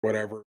whatever.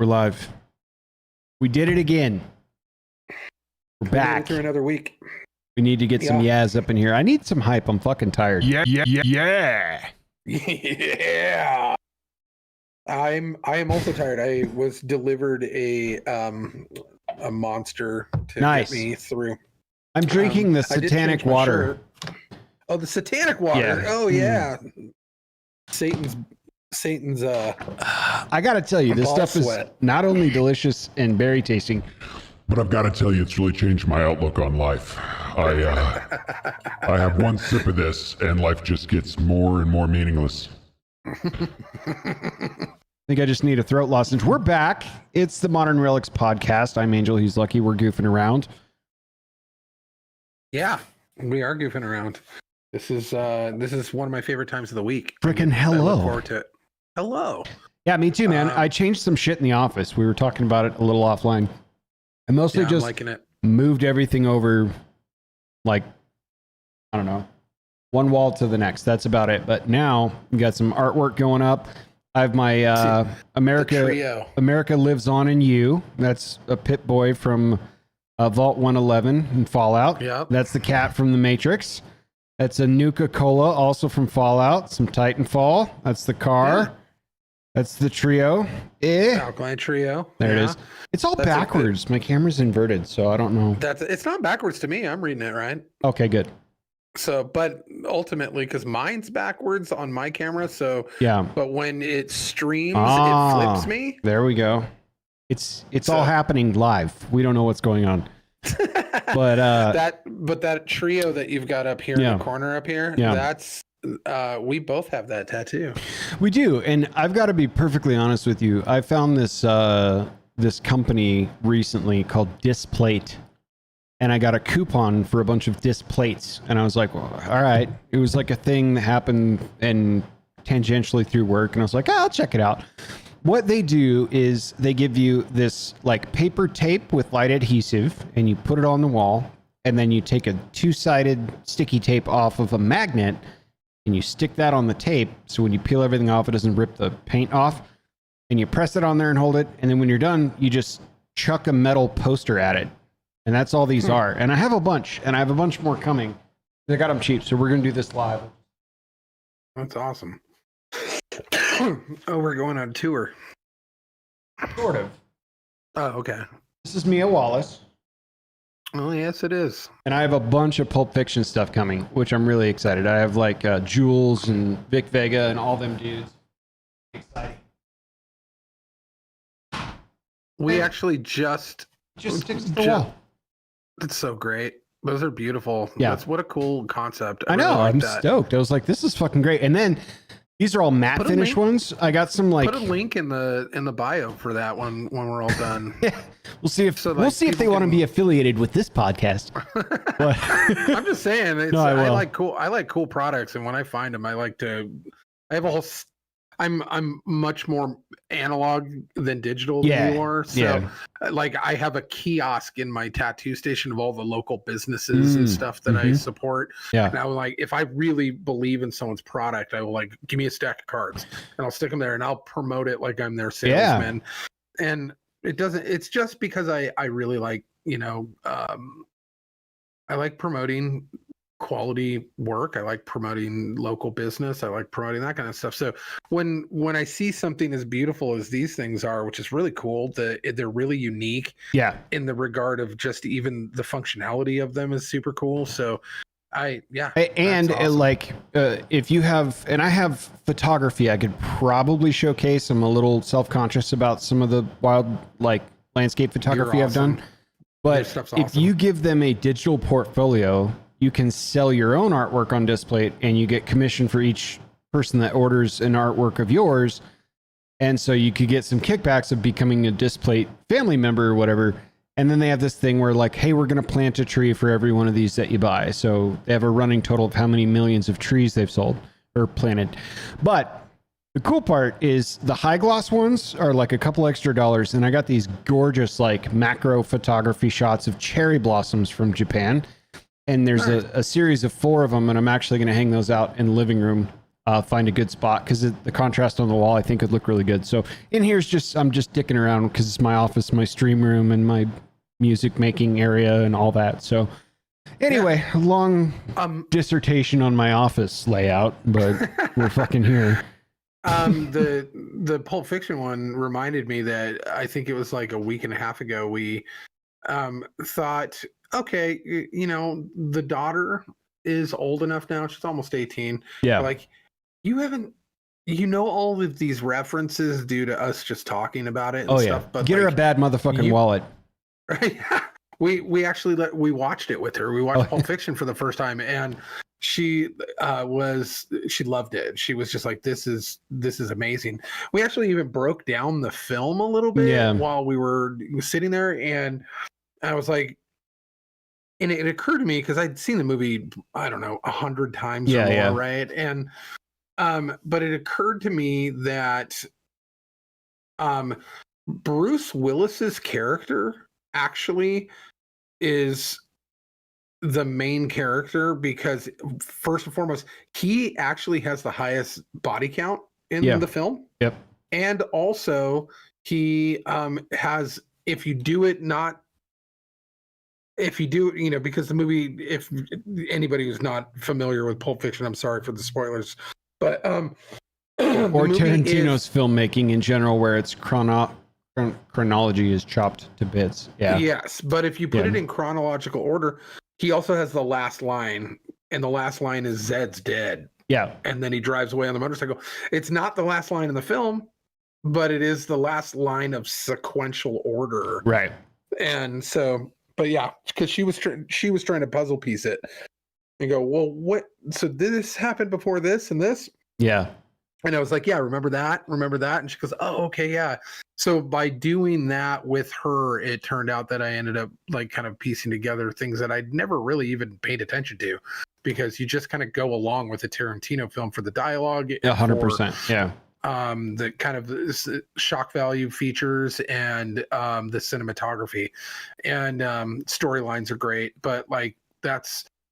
We're live. We did it again. We're back. Through another week. We need to get some yaz up in here. I need some hype. I'm fucking tired. Yeah. Yeah. I am also tired. I was delivered a monster to get me through. I'm drinking the satanic water. Oh, the satanic water. Yeah. Oh yeah. Satan's I gotta tell you, this stuff is not only delicious and berry tasting, but I've got to tell you, it's really changed my outlook on life. I have one sip of this, and life just gets more and more meaningless. I think I just need a throat lozenge. We're back. It's the Modern Relics podcast. I'm Angel. He's Lucky. We're goofing around. Yeah, we are goofing around. This is one of my favorite times of the week. Frickin' hello. I look forward to it. Hello. Yeah, me too, man. I changed some shit in the office. We were talking about it a little offline. I mostly just liking it. Moved everything over, like, I don't know, one wall to the next. That's about it. But now we got some artwork going up. I have my America Lives On in You. That's a Pit Boy from Vault 111 in Fallout. Yep. That's the cat from The Matrix. That's a Nuka-Cola, also from Fallout. Some Titanfall. That's the car. Yeah. That's the trio. Alkaline Trio. There it is. It's all backwards. My camera's inverted, so I don't know. It's not backwards to me. I'm reading it right. Okay, good. So, but ultimately, because mine's backwards on my camera, so yeah. But when it streams, it flips me. There we go. It's all happening live. We don't know what's going on. But that trio that you've got up here in the corner up here, that's we both have that tattoo. We do, and I've got to be perfectly honest with you. I found this this company recently called Displate, and I got a coupon for a bunch of Displates, and I was like, well, all right. It was like a thing that happened and tangentially through work, and I was like, I'll check it out. What they do is they give you this like paper tape with light adhesive, and you put it on the wall, and then you take a two-sided sticky tape off of a magnet, and you stick that on the tape, so when you peel everything off, it doesn't rip the paint off, and you press it on there and hold it, and then when you're done, you just chuck a metal poster at it, and that's all these are. And I have a bunch, and I have a bunch more coming. I got them cheap, so we're going to do this live. That's awesome. Oh, we're going on tour. Sort of. Oh, okay. This is Mia Wallace. Oh, yes, it is. And I have a bunch of Pulp Fiction stuff coming, which I'm really excited. I have like Jules and Vic Vega and all them dudes. Exciting. We actually just sticks to the wall. That's so great. Those are beautiful. Yeah. That's what a cool concept. I know. Really like I'm that. stoked. I was like, this is fucking great. And then these are all matte finish ones. I got some like put a link in the bio for that one when we're all done. Yeah. We'll see if they want to be affiliated with this podcast. But I'm just saying, I like cool products, and when I find them, I have a whole. I'm much more analog than digital than you are. So like I have a kiosk in my tattoo station of all the local businesses and stuff that I support. Yeah. And I will like, if I really believe in someone's product, I will like, give me a stack of cards and I'll stick them there and I'll promote it like I'm their salesman. Yeah. And it's just because I really like, I like promoting quality work. I like promoting local business. I like promoting that kind of stuff. So when I see something as beautiful as these things are, which is really cool, they're really unique. Yeah. In the regard of just even the functionality of them is super cool. So and awesome. If you have, and I have photography, I could probably showcase. I'm a little self-conscious about some of the wild landscape photography I've done. But if you give them a digital portfolio, you can sell your own artwork on Displate and you get commission for each person that orders an artwork of yours. And so you could get some kickbacks of becoming a Displate family member or whatever. And then they have this thing where like, hey, we're going to plant a tree for every one of these that you buy. So they have a running total of how many millions of trees they've sold or planted. But the cool part is the high gloss ones are like a couple extra dollars. And I got these gorgeous like macro photography shots of cherry blossoms from Japan. And there's a series of 4 of them, and I'm actually going to hang those out in the living room, find a good spot, because the contrast on the wall, I think, would look really good. So in here's I'm just dicking around because it's my office, my stream room, and my music making area and all that. So anyway, a long dissertation on my office layout, but we're fucking here. The Pulp Fiction one reminded me that I think it was like a week and a half ago, we thought, okay, the daughter is old enough now. She's almost 18. Yeah. Like you haven't, all of these references due to us just talking about it and stuff. But get her a bad motherfucking wallet. Right. We actually we watched it with her. We watched Pulp Fiction for the first time, and she loved it. She was just like, this is amazing. We actually even broke down the film a little bit while we were sitting there, and I was like, and it occurred to me because I'd seen the movie, I don't know, 100 times or more, right? And but it occurred to me that Bruce Willis's character actually is the main character because first and foremost, he actually has the highest body count in the film. Yep. And also he has, if you do it, because the movie, if anybody who's not familiar with Pulp Fiction, I'm sorry for the spoilers, but or Tarantino's filmmaking in general, where it's chronology is chopped to bits. Yeah. Yes, but if you put it in chronological order, he also has the last line, and the last line is Zed's dead. Yeah. And then he drives away on the motorcycle. It's not the last line in the film, but it is the last line of sequential order. Right. And so, but yeah, because she was trying to puzzle piece it and go, well, what? So this happened before this and this? Yeah. And I was like, yeah, remember that? And she goes, oh, okay, yeah. So by doing that with her, it turned out that I ended up like kind of piecing together things that I'd never really even paid attention to, because you just kind of go along with a Tarantino film for the dialogue. 100%. Yeah. The kind of shock value features and the cinematography and storylines are great, but like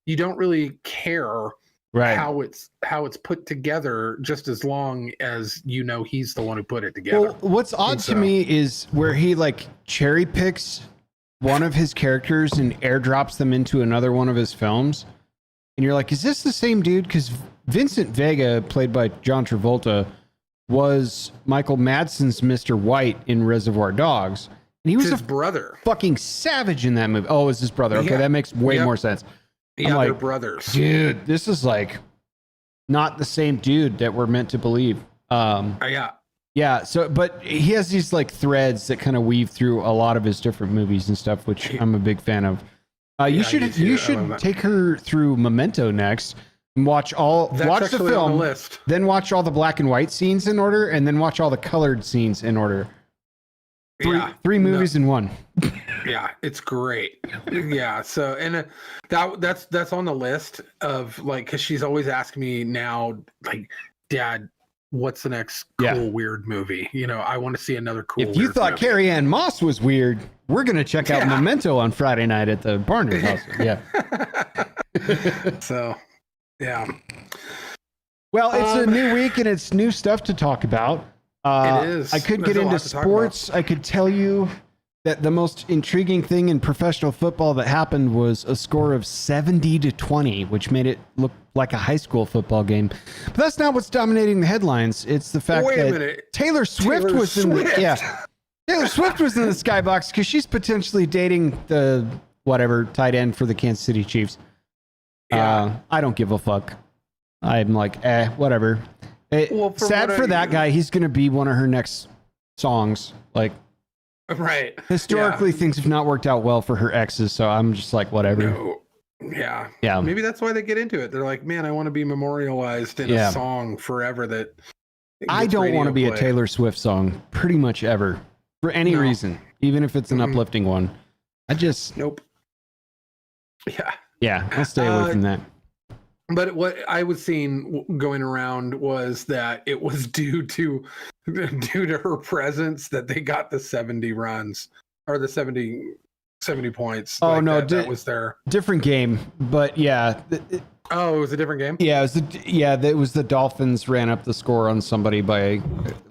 you don't really care how it's put together, just as long as he's the one who put it together. Well, what's odd to me is where he like cherry picks one of his characters and airdrops them into another one of his films, and you're like, is this the same dude? Because Vincent Vega, played by John Travolta, was Michael Madsen's Mr. White in Reservoir Dogs. And he was his brother. Fucking savage in that movie. Oh, it was his brother. Okay, that makes way more sense. Yeah, they're brothers. Dude, this is like not the same dude that we're meant to believe. Yeah. So, but he has these like threads that kind of weave through a lot of his different movies and stuff, which I'm a big fan of. You should take her through Memento next and watch the film, then watch all the black and white scenes in order, and then watch all the colored scenes in order. Three movies in one. Yeah, it's great. Yeah, so and that's on the list of like, because she's always asking me now, like, Dad, what's the next cool weird movie? You know, I want to see another cool. If you thought Carrie Ann Moss was weird, we're gonna check out Memento on Friday night at the Barnard House. Yeah. So, yeah. Well, it's a new week and it's new stuff to talk about. It is. I could get into sports. I could tell you that the most intriguing thing in professional football that happened was a score of 70-20, which made it look like a high school football game. But that's not what's dominating the headlines. It's the fact that Taylor Swift was in the skybox because she's potentially dating the tight end for the Kansas City Chiefs. I don't give a fuck. I'm like, whatever. Sad for that guy. He's going to be one of her next songs. Like, right. Historically, things have not worked out well for her exes, so I'm just like, whatever. No. Yeah. Maybe that's why they get into it. They're like, man, I want to be memorialized in a song forever. That I don't want to be a Taylor Swift song pretty much ever for any reason, even if it's an uplifting one. Nope. Yeah, I'll stay away from that. But what I was seeing going around was that it was due to her presence that they got the 70 runs or the 70 points. Oh, like no, that was their different game. But yeah. It was a different game? Yeah, it was the Dolphins ran up the score on somebody by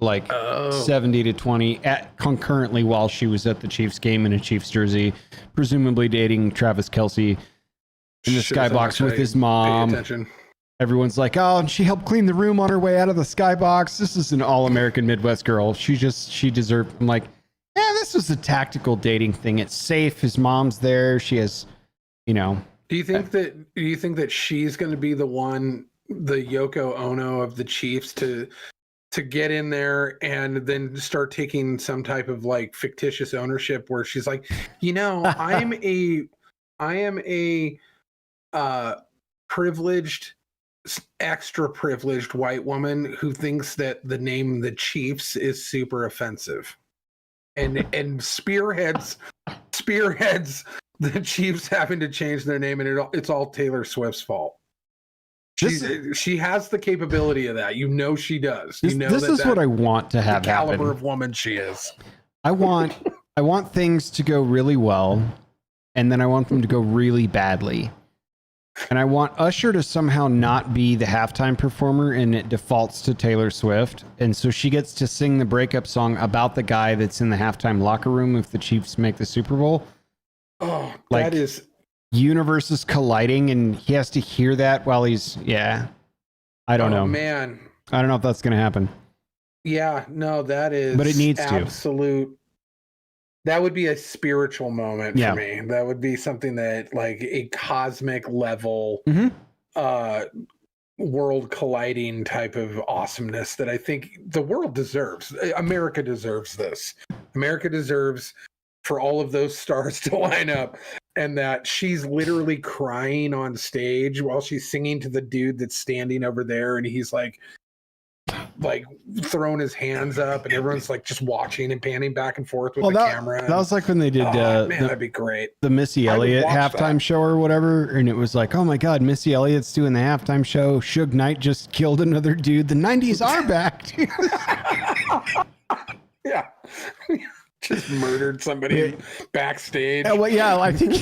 70-20 concurrently while she was at the Chiefs game in a Chiefs jersey, presumably dating Travis Kelce. In the skybox with his mom. Everyone's like, oh, and she helped clean the room on her way out of the skybox. This is an all-American Midwest girl. She deserved. I'm like, this was a tactical dating thing. It's safe. His mom's there. She has, Do you think that she's going to be the one, the Yoko Ono of the Chiefs, to get in there and then start taking some type of like fictitious ownership where she's like, I am a privileged, extra privileged white woman who thinks that the name the Chiefs is super offensive, and spearheads the Chiefs having to change their name, and it's all Taylor Swift's fault. She has the capability of that. She does. This is what I want to have the caliber happen. Of woman she is. I want things to go really well, and then I want them to go really badly. And I want Usher to somehow not be the halftime performer and it defaults to Taylor Swift. And so she gets to sing the breakup song about the guy that's in the halftime locker room if the Chiefs make the Super Bowl. Oh, that is... Universes colliding and he has to hear that while he's... I don't know. Man. I don't know if that's going to happen. Yeah, no, that is... But it needs absolute... That would be a spiritual moment for me. That would be something that, like, a cosmic level, world colliding type of awesomeness that I think the world deserves. America deserves this. America deserves for all of those stars to line up, and that she's literally crying on stage while she's singing to the dude that's standing over there, and he's like throwing his hands up, and everyone's like just watching and panning back and forth with the camera. That was like when they did that'd be great. The Missy Elliott halftime show or whatever, and it was like, oh my god, Missy Elliott's doing the halftime show. Suge Knight just killed another dude. The 90s are back. Yeah. Just murdered somebody backstage. I think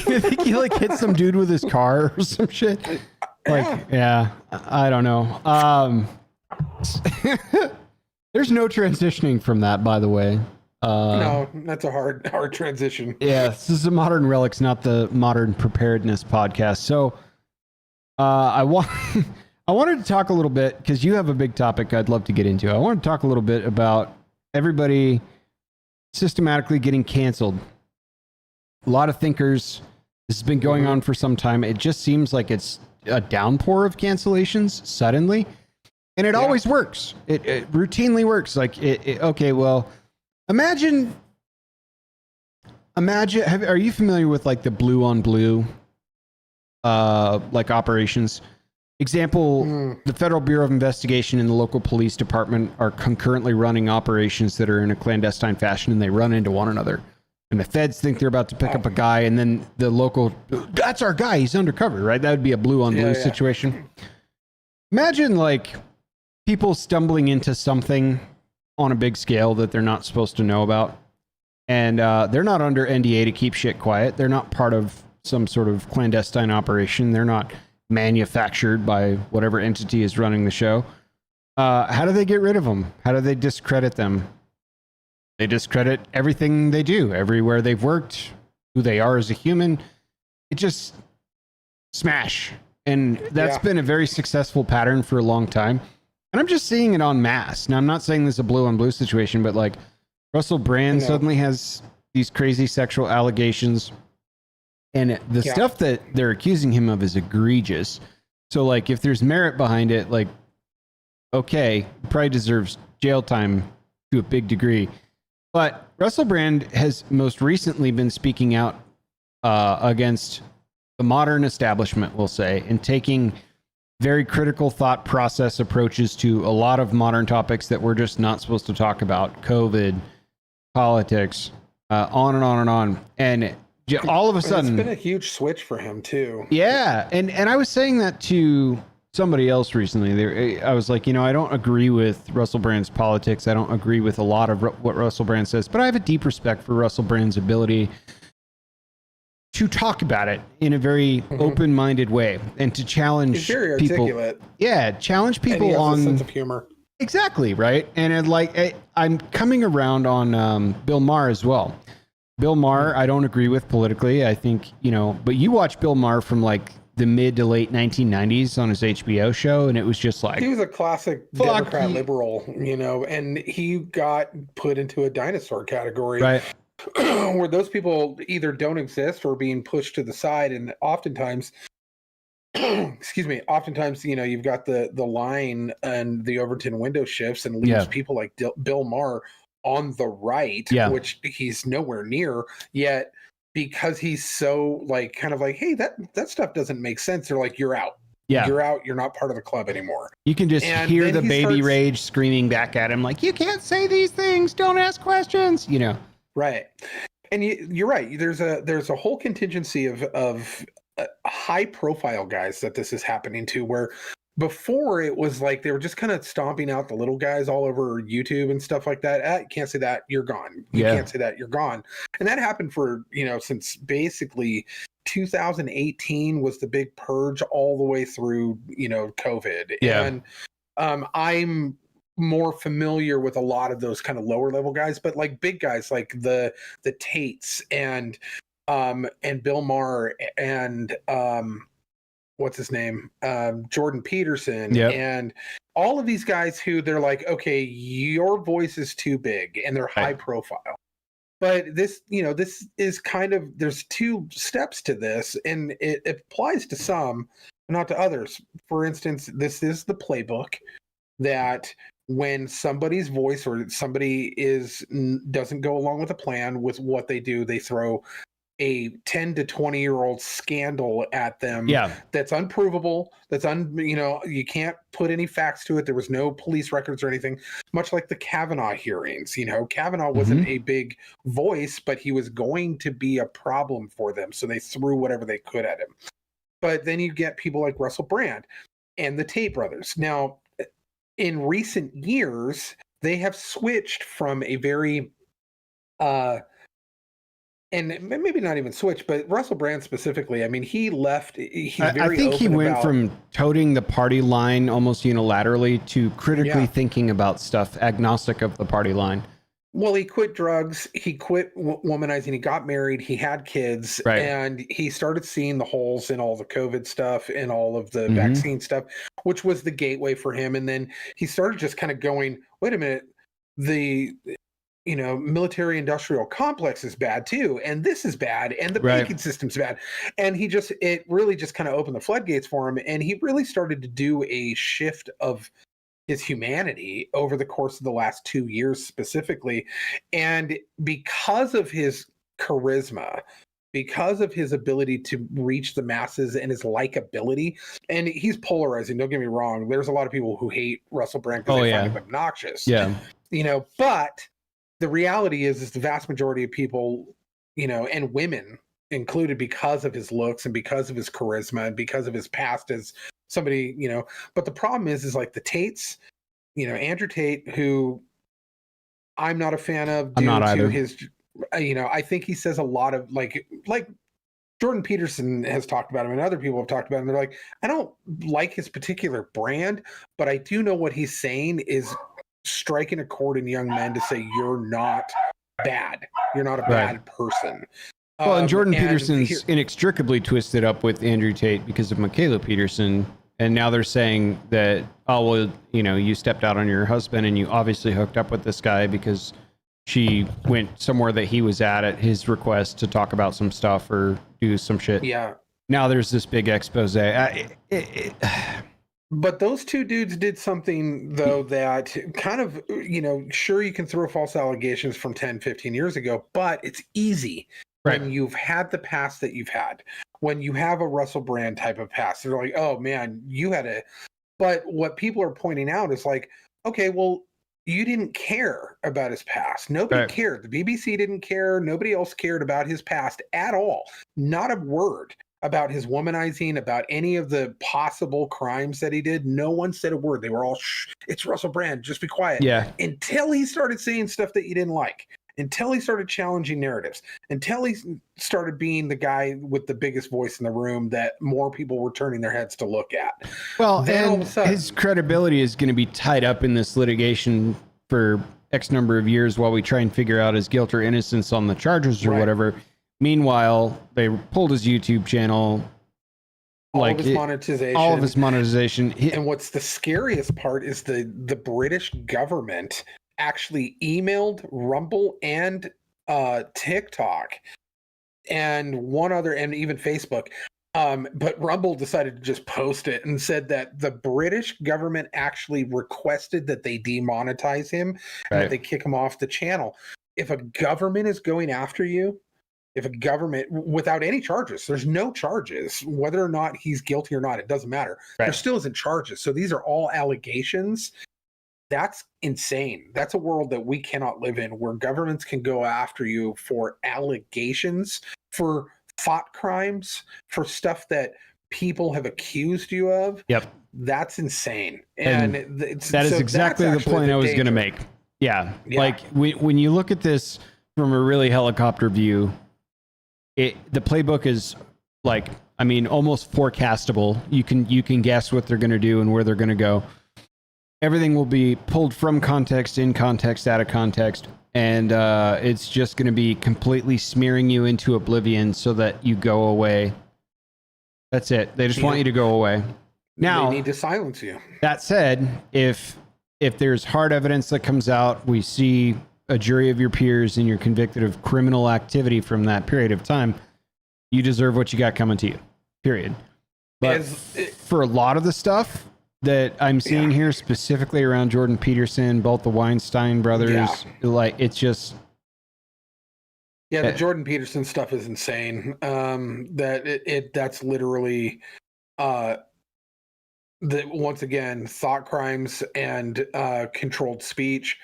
he like hit some dude with his car or some shit. I don't know. There's no transitioning from that, by the way. No, that's a hard transition. Yeah, this is a Modern Relics, not the Modern Preparedness podcast. So I wanted to talk a little bit, because you have a big topic I'd love to get into. I want to talk a little bit about everybody systematically getting canceled. A lot of thinkers. This has been going on for some time. It just seems like it's a downpour of cancellations suddenly. And it always works. It routinely works. Like, okay, well, imagine, are you familiar with like the blue on blue, like operations? Example, the Federal Bureau of Investigation and the local police department are concurrently running operations that are in a clandestine fashion, and they run into one another. And the feds think they're about to pick up a guy, and then the local, that's our guy, he's undercover, right? That would be a blue on blue situation. Imagine like people stumbling into something on a big scale that they're not supposed to know about. And they're not under NDA to keep shit quiet. They're not part of some sort of clandestine operation. They're not manufactured by whatever entity is running the show. How do they get rid of them? How do they discredit them? They discredit everything they do, everywhere they've worked, who they are as a human. It just smash. And that's been a very successful pattern for a long time. And I'm just seeing it en masse. Now, I'm not saying this is a blue on blue situation, but like Russell Brand suddenly has these crazy sexual allegations. And the stuff that they're accusing him of is egregious. So, like, if there's merit behind it, like, okay, probably deserves jail time to a big degree. But Russell Brand has most recently been speaking out against the modern establishment, we'll say, and taking very critical thought process approaches to a lot of modern topics that we're just not supposed to talk about. COVID, politics, on and on and on. And all of a sudden, it's been a huge switch for him too. Yeah, and I was saying that to somebody else recently. I was like, I don't agree with Russell Brand's politics. I don't agree with a lot of what Russell Brand says, but I have a deep respect for Russell Brand's ability to talk about it in a very open-minded way and to challenge He's very people. Articulate. Yeah, challenge people and he has on a sense of humor. Exactly, right? And I'm coming around on Bill Maher as well. Bill Maher, I don't agree with politically. I think, but you watch Bill Maher from like the mid to late 1990s on his HBO show, and it was just like... He was a classic Democrat liberal, and he got put into a dinosaur category. Right. Where those people either don't exist or being pushed to the side. And oftentimes, oftentimes, you've got the line and the Overton window shifts and leaves people like Bill Maher on the right, which he's nowhere near yet, because he's so like kind of like, hey, that stuff doesn't make sense. They're like, you're out. Yeah. You're out. You're not part of the club anymore. You can just hear the baby rage screaming back at him like, you can't say these things. Don't ask questions, Right. And you're right. There's a whole contingency of high profile guys that this is happening to, where before it was like they were just kind of stomping out the little guys all over YouTube and stuff like that. You can't say that, you're gone. You can't say that, you're gone. And that happened for, since basically 2018 was the big purge all the way through, COVID. Yeah. And I'm more familiar with a lot of those kind of lower level guys, but like big guys like the Tates and Bill Maher and what's his name? Jordan Peterson and all of these guys who they're like, okay, your voice is too big, and they're high profile. But this, this is kind of, there's two steps to this, and it applies to some, not to others. For instance, this is the playbook that when somebody's voice or somebody doesn't go along with a plan with what they do, they throw a 10 to 20-year-old scandal at them that's unprovable, that's you can't put any facts to it. There was no police records or anything, much like the Kavanaugh hearings. Kavanaugh wasn't a big voice, but he was going to be a problem for them, so they threw whatever they could at him. But then you get people like Russell Brand and the Tate brothers. Now, in recent years, they have switched from a very and maybe not even switch, but Russell Brand specifically, I mean, he left. I think he went from toting the party line almost unilaterally to critically thinking about stuff, agnostic of the party line. Well, he quit drugs, he quit womanizing, he got married, he had kids, and he started seeing the holes in all the COVID stuff and all of the vaccine stuff, which was the gateway for him. And then he started just kind of going, wait a minute, military industrial complex is bad too, and this is bad, and the banking system's bad. And it really just kind of opened the floodgates for him, and he really started to do a shift of his humanity over the course of the last 2 years specifically. And because of his charisma, because of his ability to reach the masses and his likability, and he's polarizing, don't get me wrong, there's a lot of people who hate Russell Brand because they find him obnoxious. But the reality is the vast majority of people, and women included, because of his looks and because of his charisma and because of his past as somebody, but the problem is like the Tates, Andrew Tate, who I'm not a fan of due to his, I think he says a lot of like Jordan Peterson has talked about him and other people have talked about him. They're like, I don't like his particular brand, but I do know what he's saying is striking a chord in young men to say, you're not bad. You're not a bad person. Well, and Jordan Peterson's inextricably twisted up with Andrew Tate because of Michaela Peterson. And now they're saying that, you stepped out on your husband and you obviously hooked up with this guy because she went somewhere that he was at his request to talk about some stuff or do some shit. Yeah. Now there's this big expose. But those two dudes did something, though, that kind of, sure, you can throw false allegations from 10, 15 years ago, but it's easy when you've had the past that you've had. When you have a Russell Brand type of past, they're like, oh, man, you had a... But what people are pointing out is like, okay, well, you didn't care about his past. Nobody cared. The BBC didn't care. Nobody else cared about his past at all. Not a word about his womanizing, about any of the possible crimes that he did. No one said a word. They were all, shh, it's Russell Brand, just be quiet. Yeah. Until he started saying stuff that you didn't like, until he started challenging narratives, until he started being the guy with the biggest voice in the room that more people were turning their heads to look at. Well, then and all of a sudden, his credibility is going to be tied up in this litigation for X number of years while we try and figure out his guilt or innocence on the charges or whatever. Meanwhile, they pulled his YouTube channel. All of his monetization. And what's the scariest part is the British government actually emailed Rumble and TikTok and one other, and even Facebook. But Rumble decided to just post it and said that the British government actually requested that they demonetize him and that they kick him off the channel. If a government is going after you, if a government, without any charges, there's no charges, whether or not he's guilty or not, it doesn't matter. There still isn't charges. So these are all allegations. That's insane. That's a world that we cannot live in, where governments can go after you for allegations, for thought crimes, for stuff that people have accused you of. Yep. That's insane. And that is exactly the point I was going to make. Yeah. Like when you look at this from a really helicopter view, the playbook is like, I mean, almost forecastable. You can guess what they're going to do and where they're going to go. Everything will be pulled from context, in context, out of context, and it's just going to be completely smearing you into oblivion so that you go away. That's it. They just want you to go away. Now, they need to silence you. That said, if there's hard evidence that comes out, we see a jury of your peers and you're convicted of criminal activity from that period of time, you deserve what you got coming to you, period. But for a lot of the stuff that I'm seeing here, specifically around Jordan Peterson, both the Weinstein brothers, like, it's just... Yeah, the Jordan Peterson stuff is insane. That's literally, once again, thought crimes and controlled speech.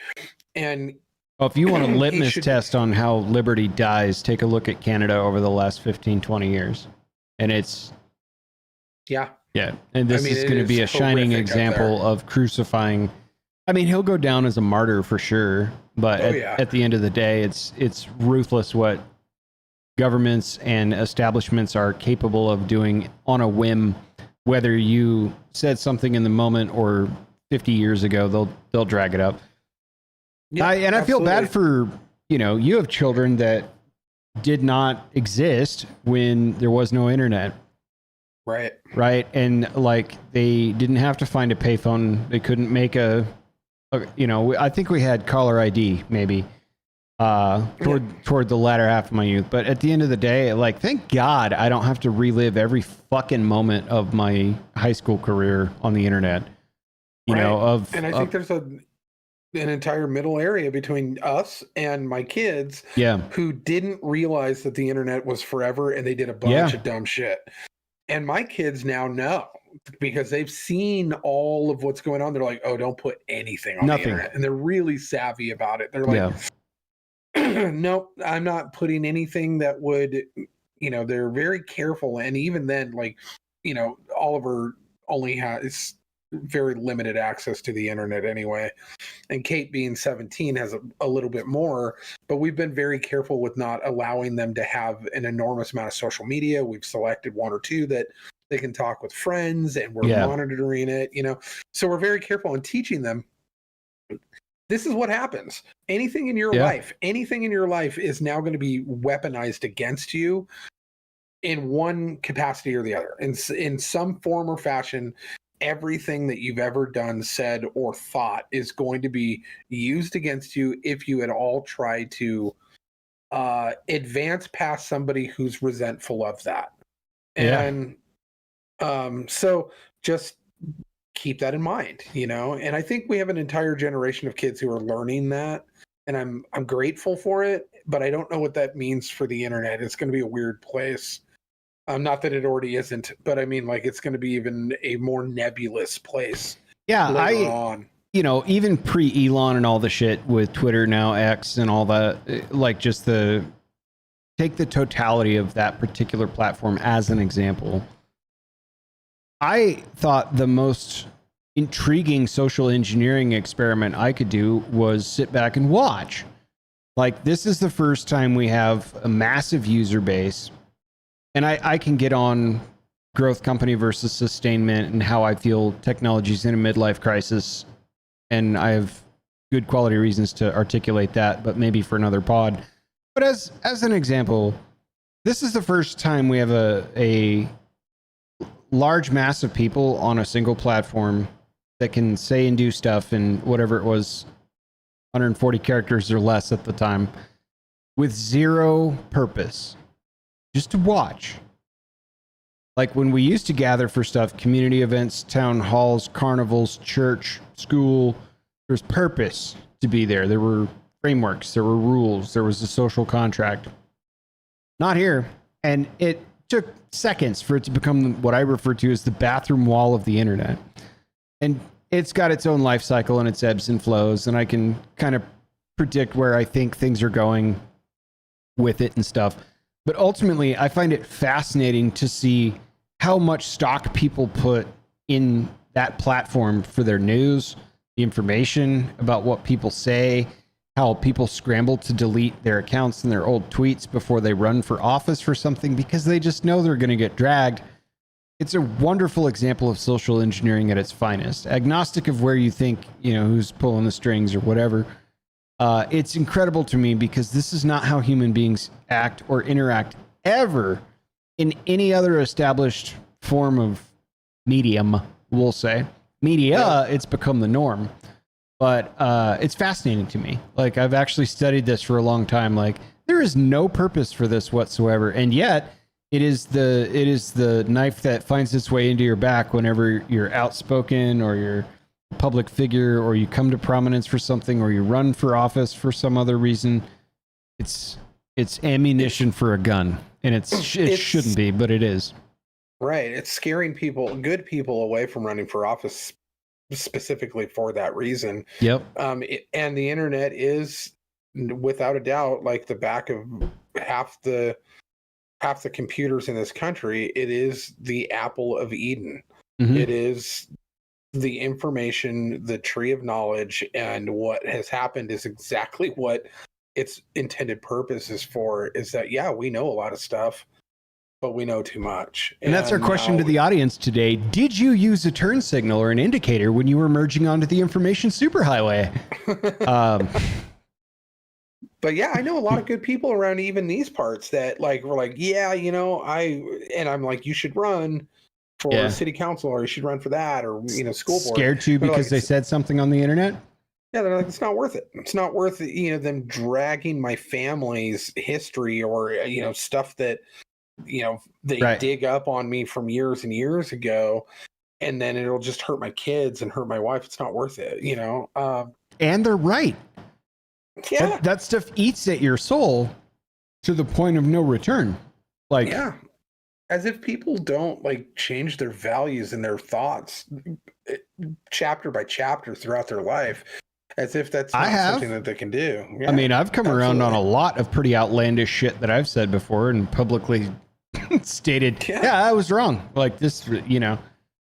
And well, if you want a litmus test on how liberty dies, take a look at Canada over the last 15, 20 years. And it's... Yeah. Yeah, and this is going to be a shining example of crucifying. I mean, he'll go down as a martyr for sure, but at the end of the day, it's ruthless what governments and establishments are capable of doing on a whim. Whether you said something in the moment or 50 years ago, they'll drag it up. Yeah, I feel bad for, you have children that did not exist when there was no internet. Right. And like, they didn't have to find a payphone. They couldn't make I think we had caller ID maybe. toward the latter half of my youth. But at the end of the day, like, thank God I don't have to relive every fucking moment of my high school career on the internet. You know, and I think there's an entire middle area between us and my kids who didn't realize that the internet was forever, and they did a bunch of dumb shit. And my kids now know, because they've seen all of what's going on. They're like, oh, don't put anything on the internet. And they're really savvy about it. They're like, nope, I'm not putting anything that would, you know, they're very careful. And even then, like, you know, Oliver only has very limited access to the internet anyway. And Kate, being 17, has a little bit more, but we've been very careful with not allowing them to have an enormous amount of social media. We've selected one or two that they can talk with friends, and we're monitoring it, you know. So we're very careful in teaching them, this is what happens. Anything in your life is now going to be weaponized against you in one capacity or the other. In some form or fashion, everything that you've ever done, said, or thought is going to be used against you if you at all try to advance past somebody who's resentful of that. And so just keep that in mind, you know. And I think we have an entire generation of kids who are learning that, and I'm grateful for it, but I don't know what that means for the internet. It's going to be a weird place. Not that it already isn't, but I mean, like, it's going to be even a more nebulous place. Later on. You know, even pre-Elon and all the shit with Twitter, now X and all that, like, just take the totality of that particular platform as an example. I thought the most intriguing social engineering experiment I could do was sit back and watch. Like, this is the first time we have a massive user base. And I can get on growth company versus sustainment and how I feel technology's in a midlife crisis. And I have good quality reasons to articulate that, but maybe for another pod. But as an example, this is the first time we have a large mass of people on a single platform that can say and do stuff in whatever it was, 140 characters or less at the time, with zero purpose. Just to watch. Like, when we used to gather for stuff, community events, town halls, carnivals, church, school, there's purpose to be there. There were frameworks, there were rules, there was a social contract. Not here. And it took seconds for it to become what I refer to as the bathroom wall of the internet. And it's got its own life cycle and its ebbs and flows, and I can kind of predict where I think things are going with it and stuff. But ultimately, I find it fascinating to see how much stock people put in that platform for their news, the information about what people say, how people scramble to delete their accounts and their old tweets before they run for office for something because they just know they're going to get dragged. It's a wonderful example of social engineering at its finest. Agnostic of where you think, you know, who's pulling the strings or whatever. It's incredible to me because this is not how human beings act or interact ever in any other established form of medium, we'll say. Media, it's become the norm. But it's fascinating to me. Like, I've actually studied this for a long time. Like, there is no purpose for this whatsoever. And yet, it is the knife that finds its way into your back whenever you're outspoken or you're public figure, or you come to prominence for something, or you run for office for some other reason. It's ammunition for a gun, and it shouldn't be, but it is. Right. It's scaring good people away from running for office specifically for that reason. Yep. And the internet is, without a doubt, like the back of half the computers in this country. It is the apple of Eden. Mm-hmm. It is the information, the tree of knowledge, and what has happened is exactly what its intended purpose is for, is that, we know a lot of stuff, but we know too much. And that's our question to the audience today. Did you use a turn signal or an indicator when you were merging onto the information superhighway? But I know a lot of good people around even these parts that were like, I'm like, you should run for city council, or you should run for that, or school board. Scared you because they said something on the internet? Yeah, they're like, it's not worth it. It's not worth it, them dragging my family's history or stuff that they dig up on me from years and years ago, and then it'll just hurt my kids and hurt my wife. It's not worth it, And they're right. Yeah, that stuff eats at your soul to the point of no return. Like, yeah, as if people don't change their values and their thoughts chapter by chapter throughout their life, as if that's not something that they can do. Yeah, I mean, I've come around on a lot of pretty outlandish shit that I've said before and publicly stated, I was wrong. Like this,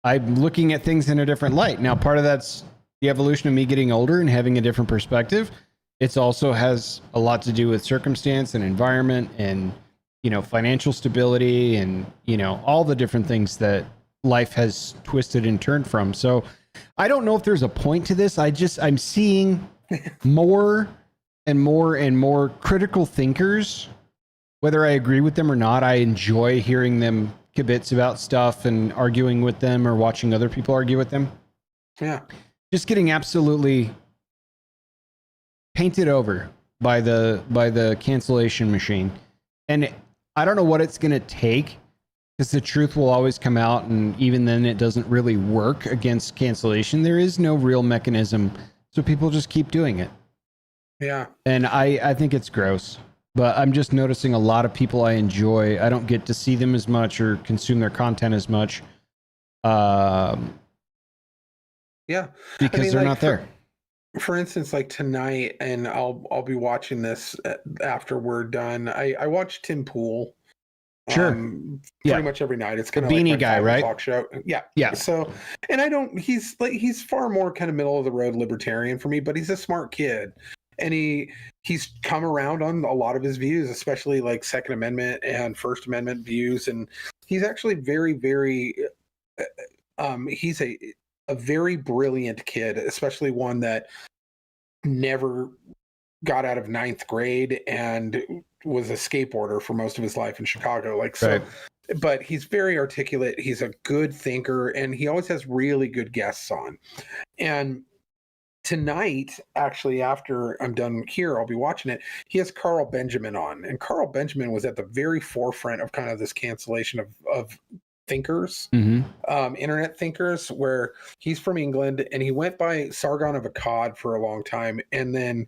I'm looking at things in a different light. Now, part of that's the evolution of me getting older and having a different perspective. It also has a lot to do with circumstance and environment and, financial stability and, all the different things that life has twisted and turned from. So I don't know if there's a point to this. I'm seeing more and more and more critical thinkers, whether I agree with them or not. I enjoy hearing them kibitz about stuff and arguing with them or watching other people argue with them. Yeah. Just getting absolutely painted over by the cancellation machine. And I don't know what it's going to take, because the truth will always come out, and even then it doesn't really work against cancellation. There is no real mechanism, so people just keep doing it. Yeah. And I think it's gross, but I'm just noticing a lot of people I enjoy, I don't get to see them as much or consume their content as much. Yeah. Because they're not there. For instance, like tonight, and I'll be watching this after we're done. I watch Tim Pool. Sure. Pretty much every night. It's kind of Beanie like guy, right? Talk show. Yeah. Yeah. So, and he's far more kind of middle of the road libertarian for me, but he's a smart kid, and he's come around on a lot of his views, especially like Second Amendment and First Amendment views, and he's actually very, very, he's a very brilliant kid, especially one that never got out of ninth grade and was a skateboarder for most of his life in Chicago. But he's very articulate. He's a good thinker, and he always has really good guests on. And tonight, actually, after I'm done here, I'll be watching it. He has Carl Benjamin on, and Carl Benjamin was at the very forefront of kind of this cancellation of thinkers, internet thinkers, where he's from England, and he went by Sargon of Akkad for a long time, and then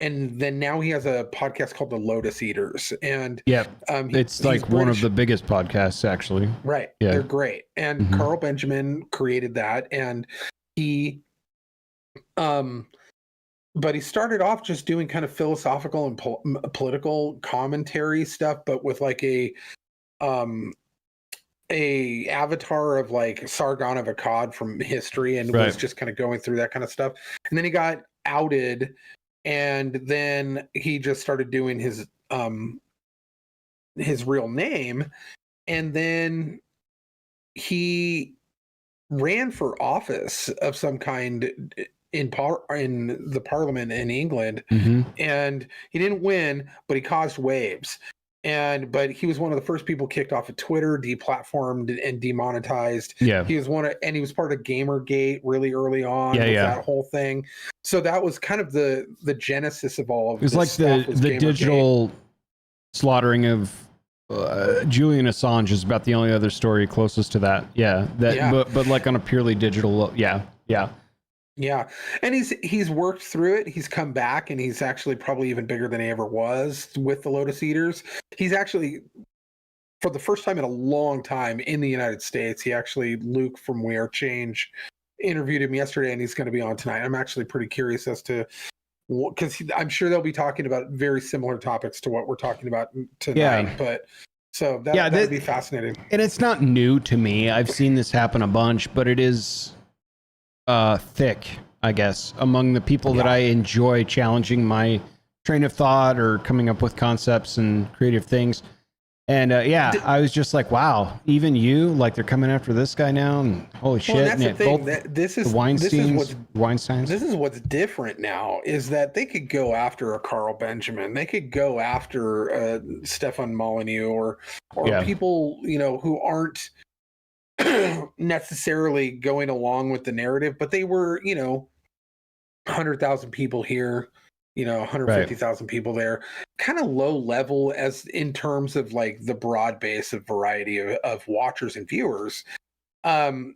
now he has a podcast called The Lotus Eaters, and it's like one of the biggest podcasts, actually. Right? Yeah, they're great. And Carl Benjamin created that, and he, but he started off just doing kind of philosophical and political commentary stuff, but with like a avatar of like Sargon of Akkad from history, and was just kind of going through that kind of stuff. And then he got outed, and then he just started doing his real name, and then he ran for office of some kind in the parliament in England, and he didn't win, but he caused waves. But he was one of the first people kicked off of Twitter, deplatformed and demonetized. Yeah, he was he was part of Gamergate really early on. That whole thing. So that was kind of the genesis of all of this. It was like the digital slaughtering of Julian Assange is about the only other story closest to that. But like on a purely digital. Yeah, and he's worked through it. He's come back, and he's actually probably even bigger than he ever was with the Lotus Eaters. He's actually, for the first time in a long time in the United States, Luke from We Are Change interviewed him yesterday, and he's going to be on tonight. I'm actually pretty curious as to, because I'm sure they'll be talking about very similar topics to what we're talking about tonight. But so that'd be fascinating. And it's not new to me. I've seen this happen a bunch, but it is thick, I guess, among the people that I enjoy challenging my train of thought or coming up with concepts and creative things. And I was just like, wow, even you, like they're coming after this guy now, and holy shit. And that's the thing. This is Weinsteins. This is what's different now, is that they could go after a Carl Benjamin. They could go after Stefan Molyneux or people, who aren't necessarily going along with the narrative, but they were, 100,000 people here, 150,000 people there, kind of low level as in terms of like the broad base of variety of watchers and viewers. And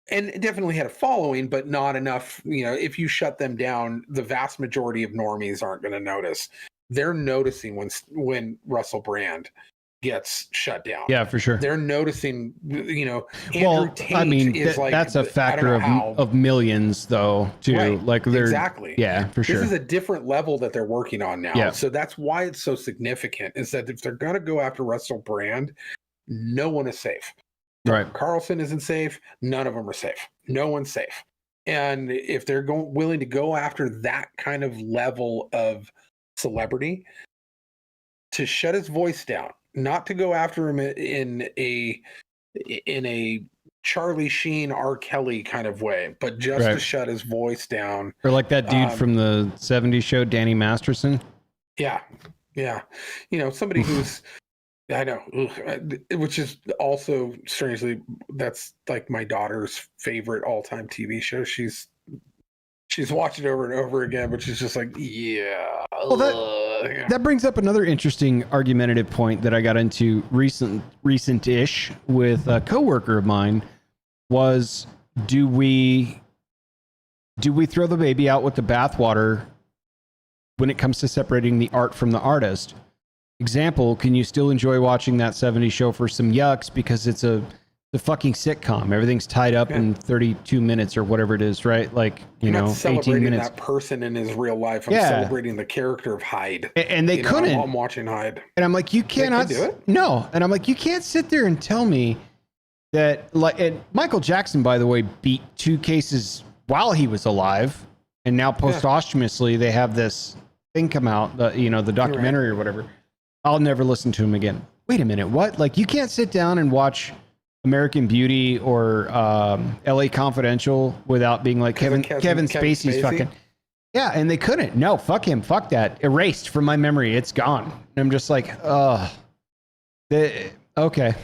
it definitely had a following, but not enough. If you shut them down, the vast majority of normies aren't going to notice. They're noticing when Russell Brand gets shut down. Yeah, for sure. They're noticing, Andrew Tate is like, that's a factor of millions though, too. Right. Like they're exactly. Yeah, for sure. This is a different level that they're working on now. Yeah. So that's why it's so significant, is that if they're going to go after Russell Brand, no one is safe. Right. Carlson isn't safe. None of them are safe. No one's safe. And if they're willing to go after that kind of level of celebrity, to shut his voice down, not to go after him in a Charlie Sheen, R. Kelly kind of way, but just to shut his voice down. Or like that dude from the 70s show, Danny Masterson. Yeah. Somebody who's, I know, which is also strangely, that's like my daughter's favorite all-time TV show. She's watched it over and over again, but she's just like, yeah. Well, that brings up another interesting argumentative point that I got into recent-ish with a coworker of mine. Was do we throw the baby out with the bathwater when it comes to separating the art from the artist? Example, can you still enjoy watching that 70s show for some yucks because it's the fucking sitcom? Everything's tied up in 32 minutes or whatever it is, right? Like, I'm not 18 celebrating minutes. that person in his real life. I'm celebrating the character of Hyde. And they couldn't. I'm watching Hyde. And I'm like, you cannot do it? No. And I'm like, you can't sit there and tell me that, like, and Michael Jackson, by the way, beat 2 cases while he was alive, and now posthumously they have this thing come out, the documentary or whatever. I'll never listen to him again. Wait a minute, what? Like, you can't sit down and watch American Beauty or LA Confidential without being like, Kevin Spacey's fucking. Yeah, and they couldn't. No, fuck him. Fuck that. Erased from my memory. It's gone. And I'm just like, okay.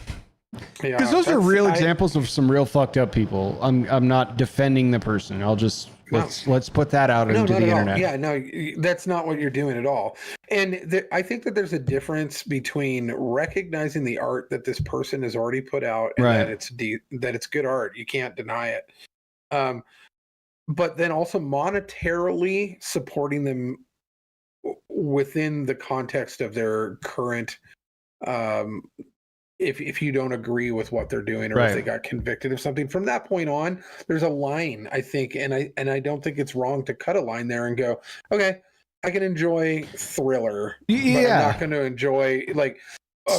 Because those are real examples of some real fucked up people. I'm not defending the person. I'll just let's put that out into the internet. Yeah, no, that's not what you're doing at all. And I think that there's a difference between recognizing the art that this person has already put out and that it's good art. You can't deny it. But then also monetarily supporting them within the context of their current if you don't agree with what they're doing or if they got convicted of something, from that point on, there's a line, I think, and I don't think it's wrong to cut a line there and go, okay, I can enjoy Thriller, but I'm not going to enjoy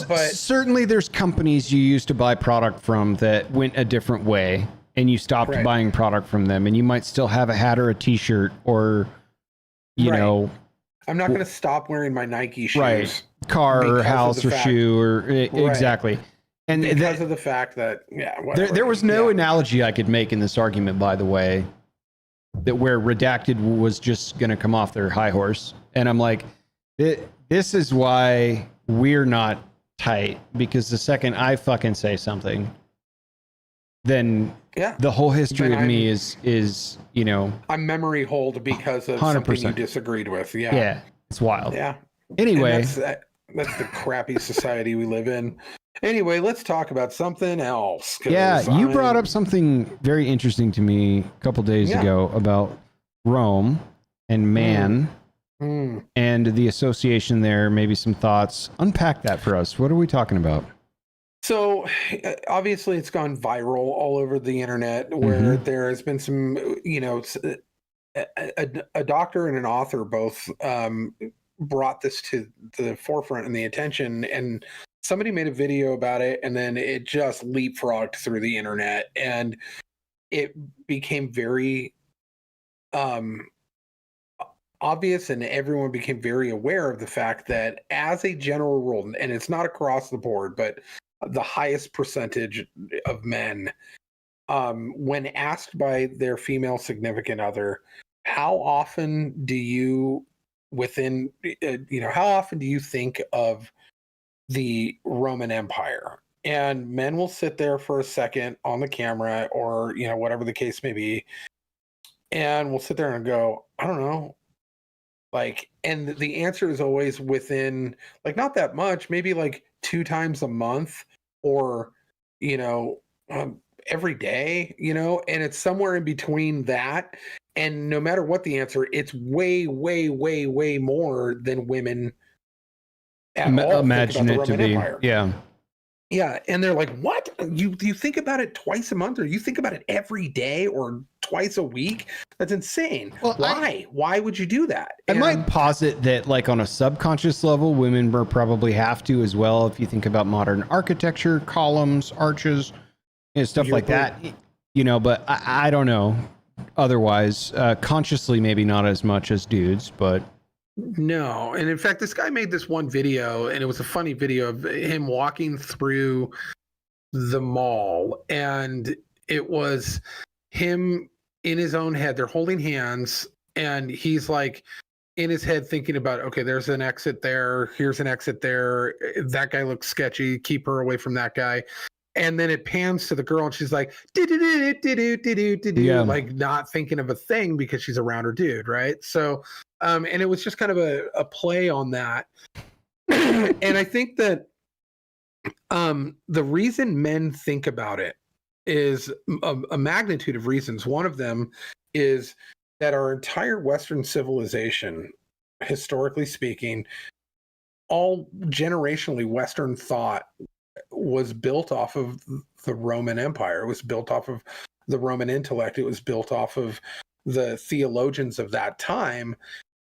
but certainly there's companies you used to buy product from that went a different way, and you stopped buying product from them, and you might still have a hat or a t-shirt or you know. I'm not going to stop wearing my Nike shoes. Right. Car or house or shoe or exactly. And because of the fact that, there was no analogy I could make in this argument, by the way, that where Redacted was just going to come off their high horse. And I'm like, this is why we're not tight, because the second I fucking say something, then the whole history of me is I'm memory hold because of 100%. Something you disagreed with. Yeah, it's wild. Yeah. Anyway, that's the crappy society we live in. Anyway, let's talk about something else. Yeah, you brought up something very interesting to me a couple days ago about Rome and man and the association there. Maybe some thoughts. Unpack that for us. What are we talking about? So obviously it's gone viral all over the internet where there has been some, a doctor and an author both brought this to the forefront and the attention, and somebody made a video about it, and then it just leapfrogged through the internet, and it became very obvious, and everyone became very aware of the fact that as a general rule, and it's not across the board, but the highest percentage of men, when asked by their female significant other, how often do you how often do you think of the Roman Empire? And men will sit there for a second on the camera or, whatever the case may be, and we'll sit there and go, I don't know. Like, and the answer is always within, like, not that much, maybe like 2 times a month, or, you know, every day, you know, and it's somewhere in between that. And no matter what the answer, it's way, way, way, way more than women at all imagine think about the it Roman to be. Empire. Yeah. Yeah, and they're like, "What? You think about it twice a month, or you think about it every day, or twice a week? That's insane. Well, why? Why would you do that?" I might posit that, like, on a subconscious level, women probably have to as well. If you think about modern architecture, columns, arches, and stuff like that, you know. But I don't know. Otherwise, consciously, maybe not as much as dudes, but. No, and in fact, this guy made this one video, and it was a funny video of him walking through the mall, and it was him in his own head. They're holding hands, and he's like in his head thinking about, okay, there's an exit there, here's an exit there. That guy looks sketchy. Keep her away from that guy. And then it pans to the girl, and she's like, like not thinking of a thing because she's around her dude, right? So. And it was just kind of a play on that. And I think that the reason men think about it is a magnitude of reasons. One of them is that our entire Western civilization, historically speaking, all generationally Western thought was built off of the Roman Empire. It was built off of the Roman intellect. It was built off of the theologians of that time.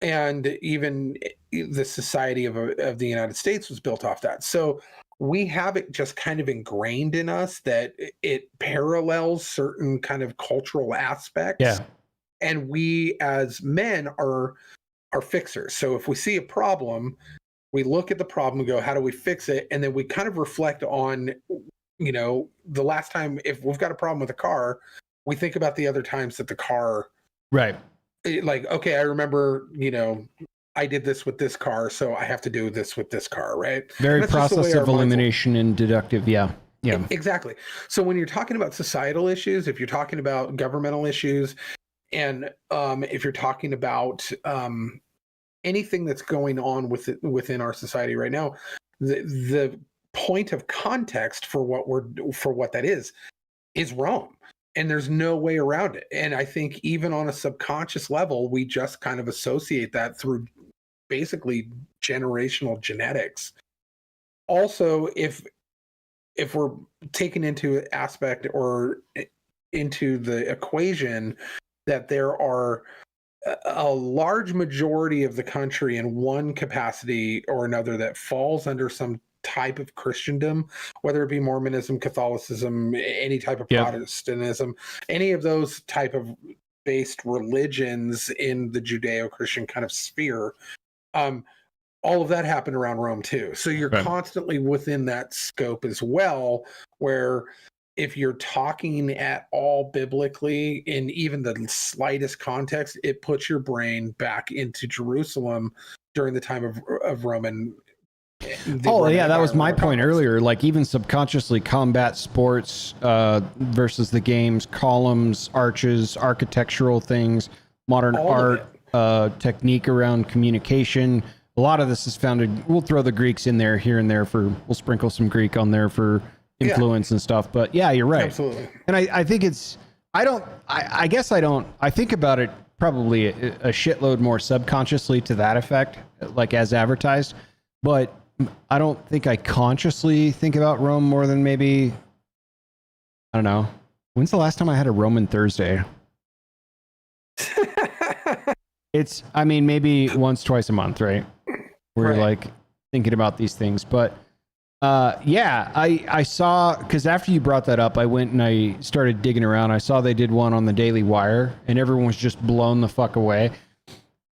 And even the society of the United States was built off that. So we have it just kind of ingrained in us that it parallels certain kind of cultural aspects. Yeah. And we as men are fixers. So if we see a problem, we look at the problem and go, how do we fix it? And then we kind of reflect on, you know, the last time, if we've got a problem with a car, we think about the other times that the car. Right. Like, okay, I remember, you know, I did this with this car, so I have to do this with this car, right? Very process of elimination and deductive. Yeah. Yeah. Exactly. So when you're talking about societal issues, if you're talking about governmental issues, and if you're talking about anything that's going on within our society right now, the point of context for what that is Rome. And there's no way around it. And I think even on a subconscious level, we just kind of associate that through basically generational genetics. Also, if we're taken into aspect or into the equation that there are a large majority of the country in one capacity or another that falls under some type of Christendom, whether it be Mormonism, Catholicism, any type of Protestantism, any of those type of based religions in the Judeo-Christian kind of sphere, all of that happened around Rome too. So you're constantly within that scope as well, where if you're talking at all biblically in even the slightest context, it puts your brain back into Jerusalem during the time of Roman. That was my point earlier. Like, even subconsciously, combat sports versus the games, columns, arches, architectural things, modern art, technique around communication. A lot of this is founded. We'll throw the Greeks in there here and there we'll sprinkle some Greek on there for influence and stuff. But yeah, you're right. Absolutely. And I think I think about it probably a shitload more subconsciously to that effect, like as advertised. But I don't think I consciously think about Rome more than maybe, I don't know. When's the last time I had a Roman Thursday? Maybe once, twice a month, right? Where you're like thinking about these things. But I saw, because after you brought that up, I went and I started digging around. I saw they did one on the Daily Wire, and everyone was just blown the fuck away.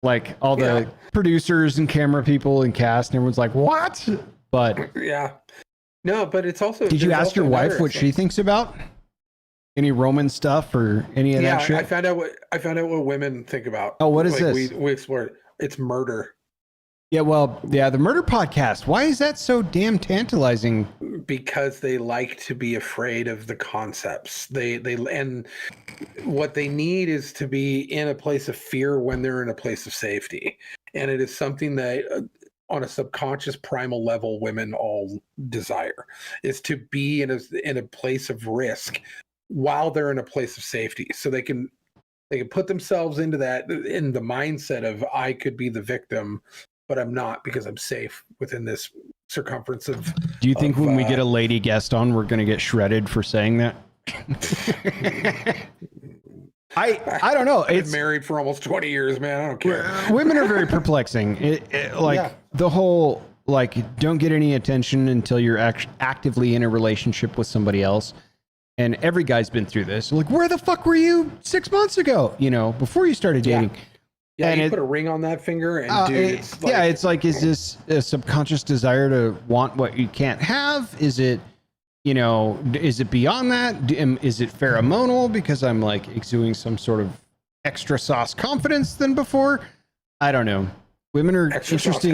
Like, all the producers and camera people and cast, and everyone's like, what? But no, but it's also. Did you ask your wife what she thinks about any Roman stuff or any of that shit? I found out what women think about. Oh, what is this? We explored it. It's murder. Yeah, well, yeah, the murder podcast. Why is that so damn tantalizing? Because they like to be afraid of the concepts. And what they need is to be in a place of fear when they're in a place of safety. And it is something that on a subconscious primal level women all desire, is to be in a place of risk while they're in a place of safety, so they can put themselves into that, in the mindset of, I could be the victim, but I'm not, because I'm safe within this circumference of. Do you think when we get a lady guest on, we're going to get shredded for saying that? I don't know. I've been married for almost 20 years, man. I don't care. Women are very perplexing. The whole, don't get any attention until you're actively in a relationship with somebody else. And every guy's been through this. Like, where the fuck were you 6 months ago? Before you started dating. Yeah, and you put a ring on that finger, and dude, it's like, is this a subconscious desire to want what you can't have? Is it, is it beyond that? Is it pheromonal because I'm exuding some sort of extra sauce confidence than before? I don't know. Women are extra sauce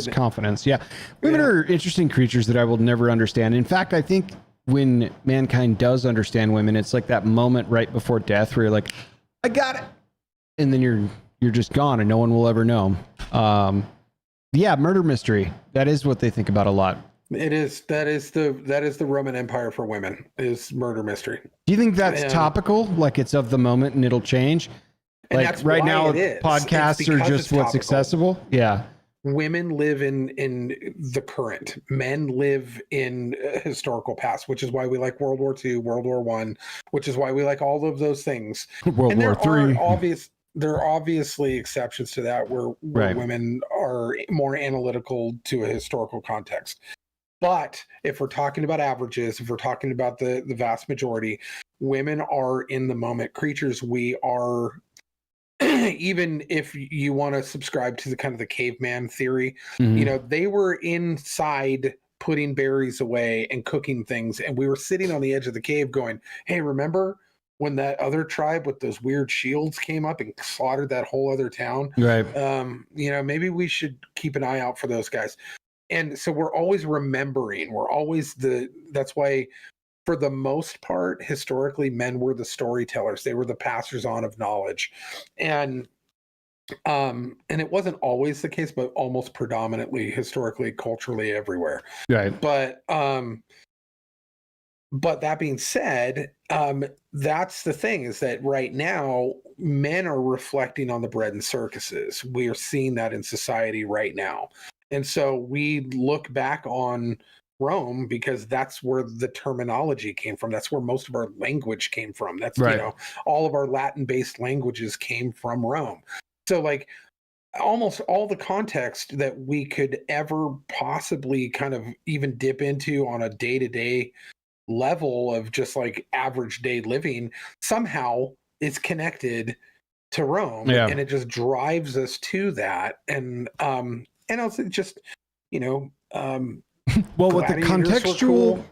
confidence. Yeah. Women are interesting creatures that I will never understand. In fact, I think when mankind does understand women, it's like that moment right before death where you're like, I got it. And then you're just gone and no one will ever know. Murder mystery. That is what they think about a lot. It is. That is the Roman Empire for women, is murder mystery. Do you think that's topical? Like, it's of the moment and it'll change? Like, right now, podcasts are just what's accessible. Yeah. Women live in the current. Men live in historical past, which is why we like World War II, World War I, which is why we like all of those things. World War III. There are obviously exceptions to that where women are more analytical to a historical context. But if we're talking about averages, if we're talking about the vast majority, women are in the moment creatures. We are, even if you want to subscribe to the kind of the caveman theory, they were inside putting berries away and cooking things. And we were sitting on the edge of the cave going, hey, remember when that other tribe with those weird shields came up and slaughtered that whole other town? Right. Maybe we should keep an eye out for those guys. And so we're always remembering. That's why, for the most part, historically, men were the storytellers. They were the passers on of knowledge. And it wasn't always the case, but almost predominantly, historically, culturally, everywhere. Right. But that being said, that's the thing, is that right now men are reflecting on the bread and circuses. We are seeing that in society right now. And so we look back on Rome because that's where the terminology came from. That's where most of our language came from. That's, all of our Latin-based languages came from Rome. So almost all the context that we could ever possibly kind of even dip into on a day-to-day level of just average day living somehow is connected to Rome. And it just drives us to that. And also just, well, with the contextual,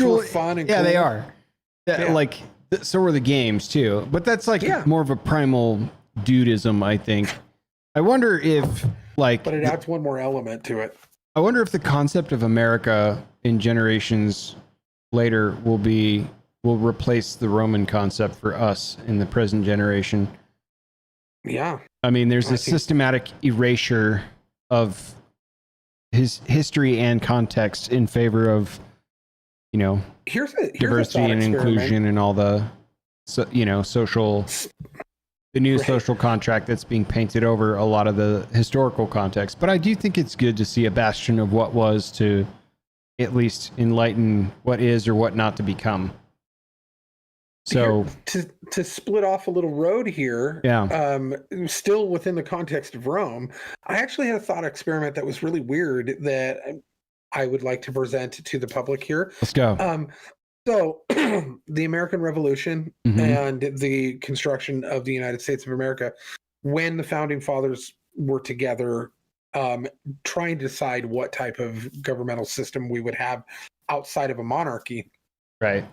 were fun and cool. They are. So were the games too, but that's more of a primal dudism, I think. I wonder if but it adds one more element to it. I wonder if the concept of America in generations later will replace the Roman concept for us in the present generation. Yeah. I mean, there's a systematic erasure of his history and context in favor of, here's diversity and inclusion and all the, social, the new social contract that's being painted over a lot of the historical context. But I do think it's good to see a bastion of what was, to at least enlighten what is or what not to become. So to split off a little road here, still within the context of Rome, I actually had a thought experiment that was really weird that I would like to present to the public here. Let's go. So the American Revolution and the construction of the United States of America, when the founding fathers were together, trying to decide what type of governmental system we would have outside of a monarchy. Right.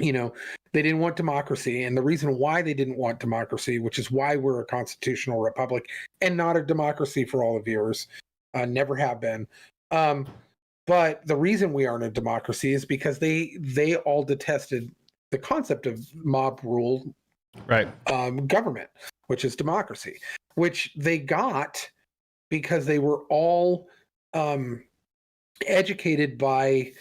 They didn't want democracy. And the reason why they didn't want democracy, which is why we're a constitutional republic and not a democracy for all the viewers, never have been. But the reason we aren't a democracy is because they all detested the concept of mob rule, right? Government, which is democracy, which they got because they were all educated by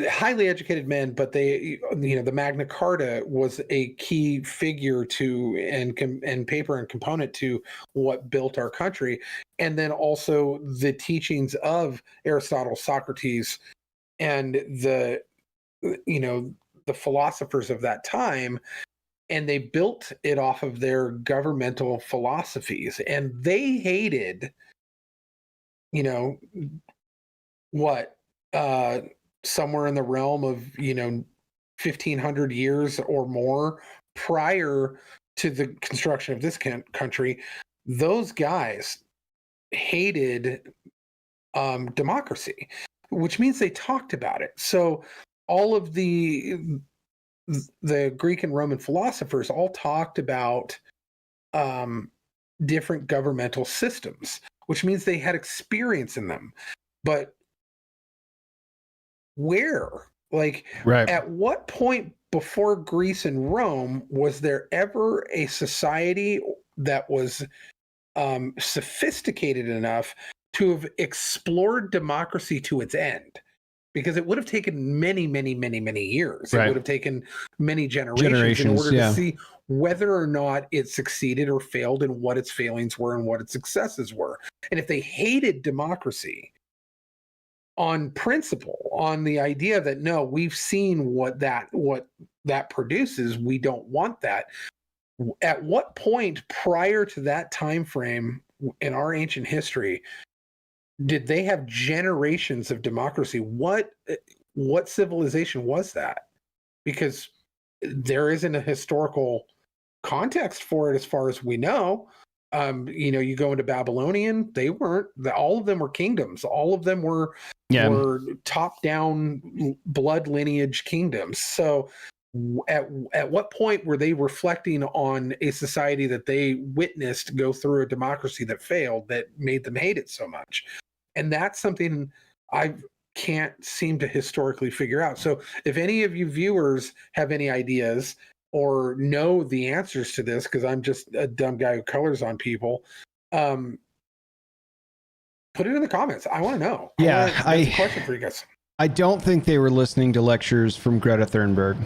highly educated men, but they, the Magna Carta was a key figure to and paper and component to what built our country. And then also the teachings of Aristotle, Socrates, and the philosophers of that time. And they built it off of their governmental philosophies, and they hated, somewhere in the realm of 1,500 years or more prior to the construction of this country. Those guys hated democracy, which means they talked about it. So all of the Greek and Roman philosophers all talked about different governmental systems, which means they had experience in them. But where? At what point before Greece and Rome was there ever a society that was sophisticated enough to have explored democracy to its end? Because it would have taken many, many, many, many years. Right. It would have taken many generations in order to see whether or not it succeeded or failed, and what its failings were and what its successes were. And if they hated democracy on principle, on the idea that no, we've seen what that produces, we don't want that. At what point prior to that time frame in our ancient history did they have generations of democracy? What civilization was that? Because there isn't a historical context for it as far as we know. You go into Babylonian, they weren't. All of them were kingdoms. All of them were top-down blood lineage kingdoms. So at what point were they reflecting on a society that they witnessed go through a democracy that failed, that made them hate it so much? And that's something I can't seem to historically figure out. So if any of you viewers have any ideas or know the answers to this, because I'm just a dumb guy who colors on people, put it in the comments. I want to know. That's a question for you guys. I don't think they were listening to lectures from Greta Thunberg.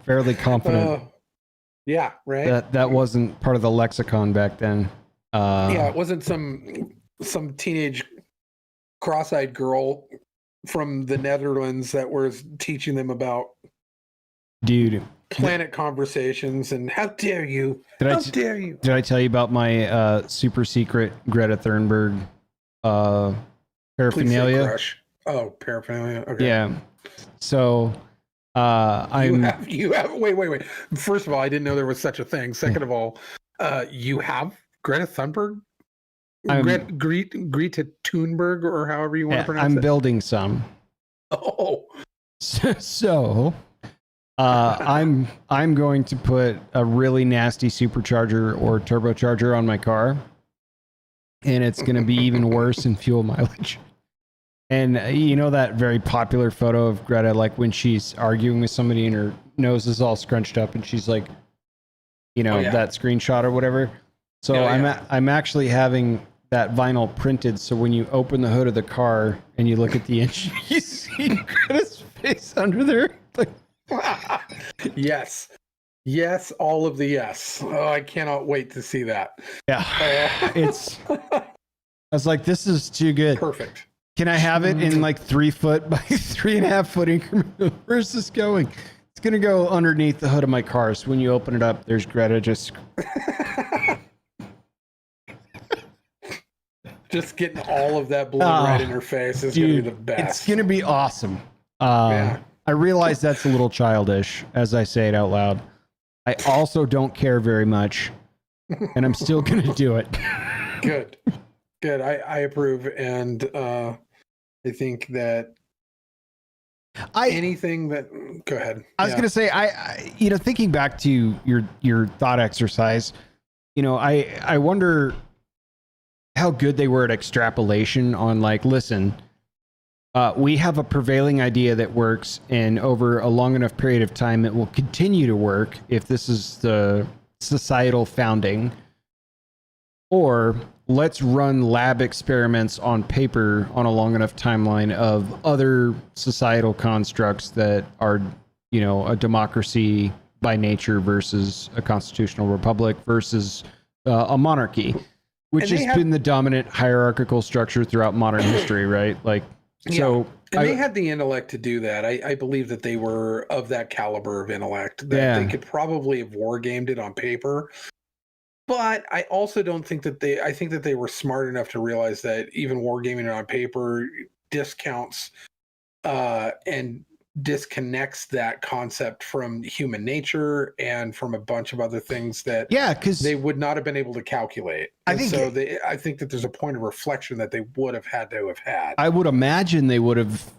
Fairly confident. Yeah, right. That wasn't part of the lexicon back then. It wasn't some teenage cross-eyed girl from the Netherlands that was teaching them about planet conversations and how dare you? Dare you? Did I tell you about my super secret Greta Thunberg paraphernalia? Crush. Oh, paraphernalia. Okay. Yeah. So you have wait. First of all, I didn't know there was such a thing. Second of all, you have Greta Thunberg? Greta Thunberg, or however you want to pronounce it? I'm building some. Oh. So I'm going to put a really nasty supercharger or turbocharger on my car, and it's going to be even worse in fuel mileage. And that very popular photo of Greta, like when she's arguing with somebody and her nose is all scrunched up and she's like, that screenshot or whatever. So I'm actually having that vinyl printed, so when you open the hood of the car and you look at the engine, you see Greta's face under there. Like, yes, all of the yes. Oh, I cannot wait to see that. Yeah, I was like, this is too good. Perfect. Can I have it in like 3 foot by 3.5 foot increment? Where's this going? It's gonna go underneath the hood of my car. So when you open it up, there's Greta just. Just getting all of that blood right in her face is going to be the best. It's going to be awesome. I realize that's a little childish as I say it out loud. I also don't care very much, and I'm still going to do it. Good. I approve, and I think that anything that. Go ahead. I was going to say, I thinking back to your thought exercise, I wonder how good they were at extrapolation on like, listen, we have a prevailing idea that works, and over a long enough period of time, it will continue to work if this is the societal founding. Or let's run lab experiments on paper on a long enough timeline of other societal constructs that are, a democracy by nature versus a constitutional republic versus a monarchy, which has been the dominant hierarchical structure throughout modern history, right? Like, so. And they had the intellect to do that. I believe that they were of that caliber of intellect that they could probably have wargamed it on paper. But I also don't think that I think that they were smart enough to realize that even wargaming it on paper discounts and disconnects that concept from human nature and from a bunch of other things that because they would not have been able to calculate. I think that there's a point of reflection that they would have had to have had. I would imagine they would have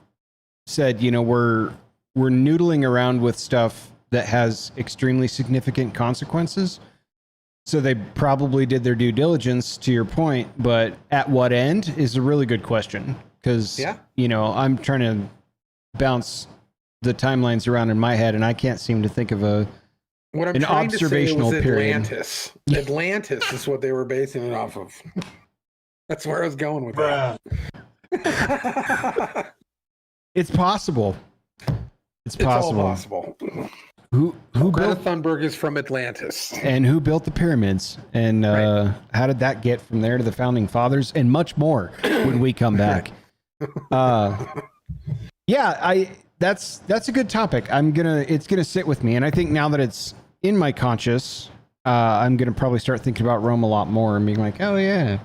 said, we're noodling around with stuff that has extremely significant consequences. So they probably did their due diligence, to your point, but at what end is a really good question. Because, I'm trying to bounce the timelines around in my head, and I can't seem to think of an observational period. Atlantis is what they were basing it off of. That's where I was going with that. It's possible. It's possible. All possible. Who Greta Thunberg is from Atlantis. And who built the pyramids? And how did that get from there to the founding fathers? And much more when we come back. That's a good topic. It's gonna sit with me. And I think now that it's in my conscious, I'm gonna probably start thinking about Rome a lot more and being like, oh yeah.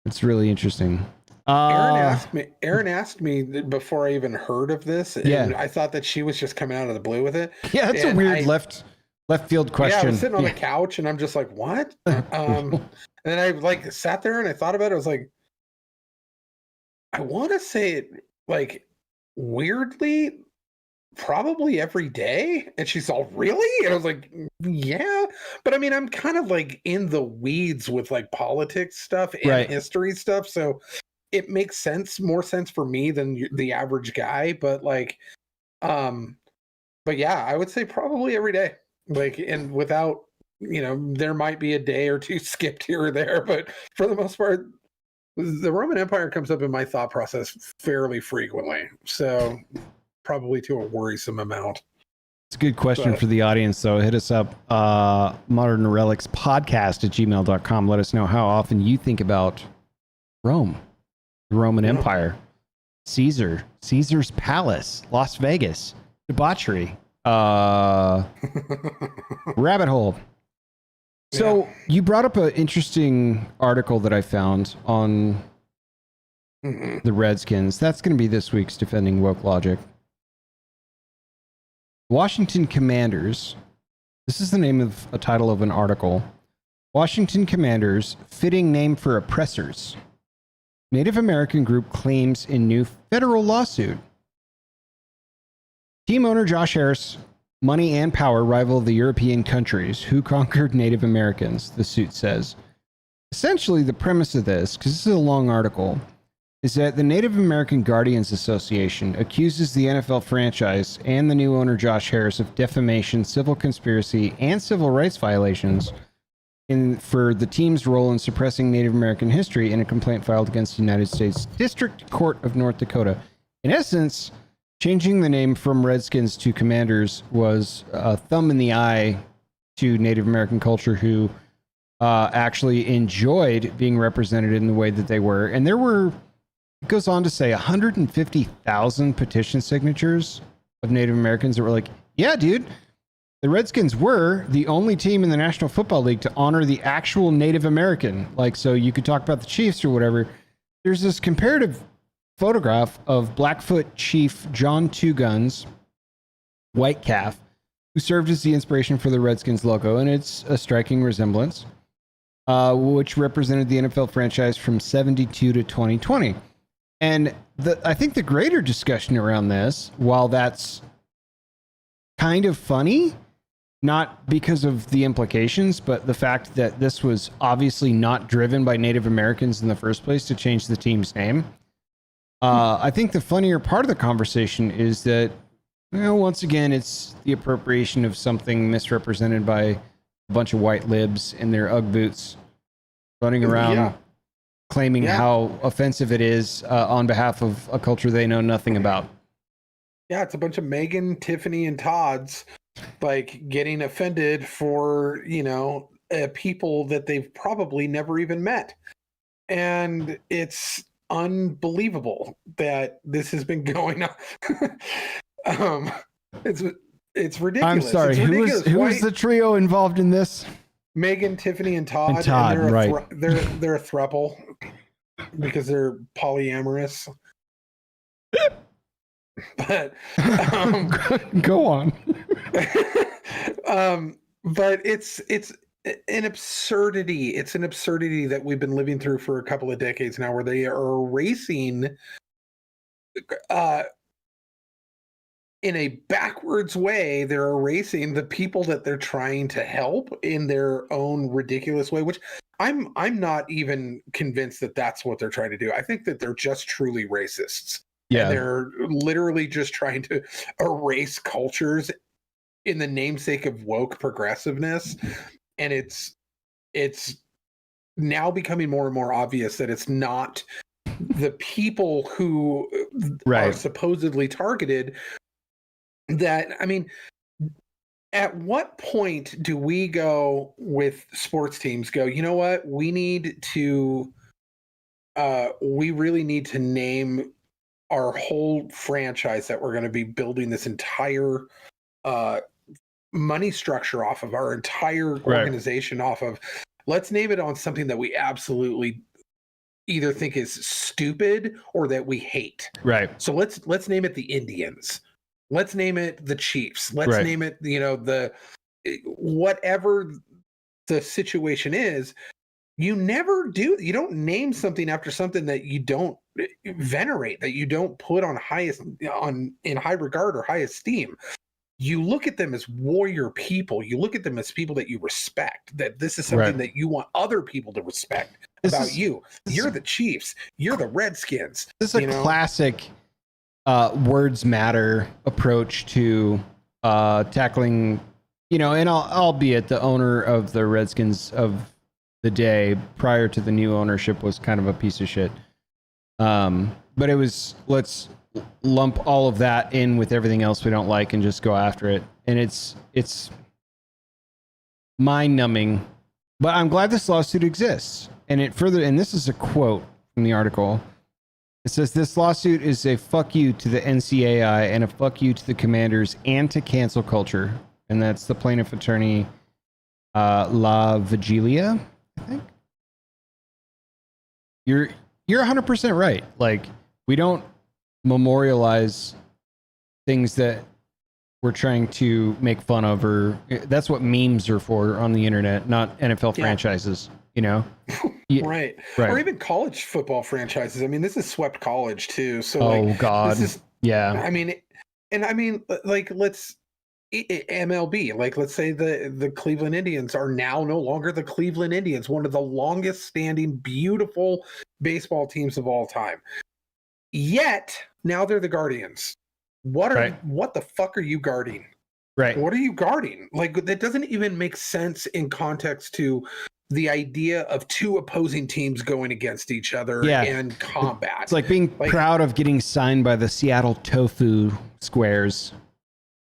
It's really interesting. Aaron asked me before I even heard of this, and I thought that she was just coming out of the blue with it. Yeah, that's a weird left field question. Yeah, I was sitting on the couch, and I'm just like, what? And then I like sat there and I thought about it. I was like, I want to say it like weirdly, probably every day. And she's all, really? And I was like, yeah. But I mean, I'm kind of like in the weeds with like politics stuff and history stuff, so it makes more sense for me than the average guy, but like, but yeah, I would say probably every day, like, and without, there might be a day or two skipped here or there, but for the most part, the Roman Empire comes up in my thought process fairly frequently. So probably to a worrisome amount. It's a good question for the audience, though. Hit us up, Modern Relics Podcast at gmail.com. Let us know how often you think about Rome. The Roman Empire, Caesar's Palace, Las Vegas, debauchery, rabbit hole. So you brought up an interesting article that I found on the Redskins. That's going to be this week's Defending Woke Logic. Washington Commanders. This is the name of a title of an article. Washington Commanders, fitting name for oppressors. Native American group claims in new federal lawsuit. Team owner Josh Harris, money and power rival the European countries who conquered Native Americans, the suit says. Essentially, the premise of this, because this is a long article, is that the Native American Guardians Association accuses the NFL franchise and the new owner Josh Harris of defamation, civil conspiracy, and civil rights violations for the team's role in suppressing Native American history in a complaint filed against the United States District Court of North Dakota. In essence, changing the name from Redskins to Commanders was a thumb in the eye to Native American culture who actually enjoyed being represented in the way that they were. And there were, it goes on to say, 150,000 petition signatures of Native Americans that were like, yeah, dude, the Redskins were the only team in the National Football League to honor the actual Native American. Like, so you could talk about the Chiefs or whatever. There's this comparative photograph of Blackfoot Chief John Two Guns, White Calf, who served as the inspiration for the Redskins logo, and it's a striking resemblance, which represented the NFL franchise from 72 to 2020. And I think the greater discussion around this, while that's kind of funny, not because of the implications, but the fact that this was obviously not driven by Native Americans in the first place to change the team's name. I think the funnier part of the conversation is that, once again, it's the appropriation of something misrepresented by a bunch of white libs in their Ugg boots running around claiming how offensive it is on behalf of a culture they know nothing about. Yeah, it's a bunch of Megan, Tiffany, and Todd's like getting offended for, people that they've probably never even met. And it's unbelievable that this has been going on. It's ridiculous. I'm sorry, who was the trio involved in this? Megan, Tiffany, and Todd. And Todd, they're right. They're a throuple because they're polyamorous. But go on. But it's an absurdity. It's an absurdity that we've been living through for a couple of decades now, where they are erasing in a backwards way, they're erasing the people that they're trying to help in their own ridiculous way, which I'm not even convinced that that's what they're trying to do. I think that they're just truly racists. Yeah. And they're literally just trying to erase cultures in the namesake of woke progressiveness. And it's now becoming more and more obvious that it's not the people who are supposedly targeted. That, I mean, at what point do we go with sports teams go, you know what, we need to, we really need to name our whole franchise that we're going to be building this entire money structure off of, our entire organization off of. Let's name it on something that we absolutely either think is stupid or that we hate. Right. So let's name it the Indians. Let's name it the Chiefs. Let's name it, the whatever the situation is. You never do. You don't name something after something that you don't venerate, that you don't put in high regard or high esteem. You look at them as warrior people. You look at them as people that you respect, that this is something that you want other people to respect about you. You're the Chiefs. You're the Redskins. This is a classic words matter approach to tackling, and albeit the owner of the Redskins of the day prior to the new ownership was kind of a piece of shit. But it was, let's lump all of that in with everything else we don't like and just go after it. And it's mind numbing, but I'm glad this lawsuit exists. And and this is a quote from the article. It says, this lawsuit is a fuck you to the NCAI and a fuck you to the Commanders and to cancel culture. And that's the plaintiff attorney, La Vigilia, I think. You're 100% right. Like, we don't memorialize things that we're trying to make fun of, or that's what memes are for on the internet, not NFL franchises, Right. Or even college football franchises. I mean, this is swept college too. So God. This is, let's MLB, like, let's say the Cleveland Indians are now no longer the Cleveland Indians, one of the longest standing, beautiful baseball teams of all time. Yet now they're the Guardians. What the fuck are you guarding? Right. What are you guarding? Like, that doesn't even make sense in context to the idea of two opposing teams going against each other and combat. It's like being proud of getting signed by the Seattle Tofu Squares,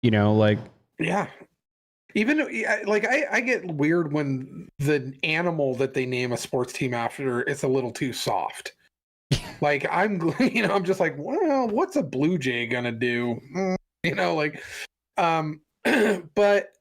Yeah. Even I get weird when the animal that they name a sports team after is a little too soft. Like, I'm just like, well, what's a Blue Jay gonna do? But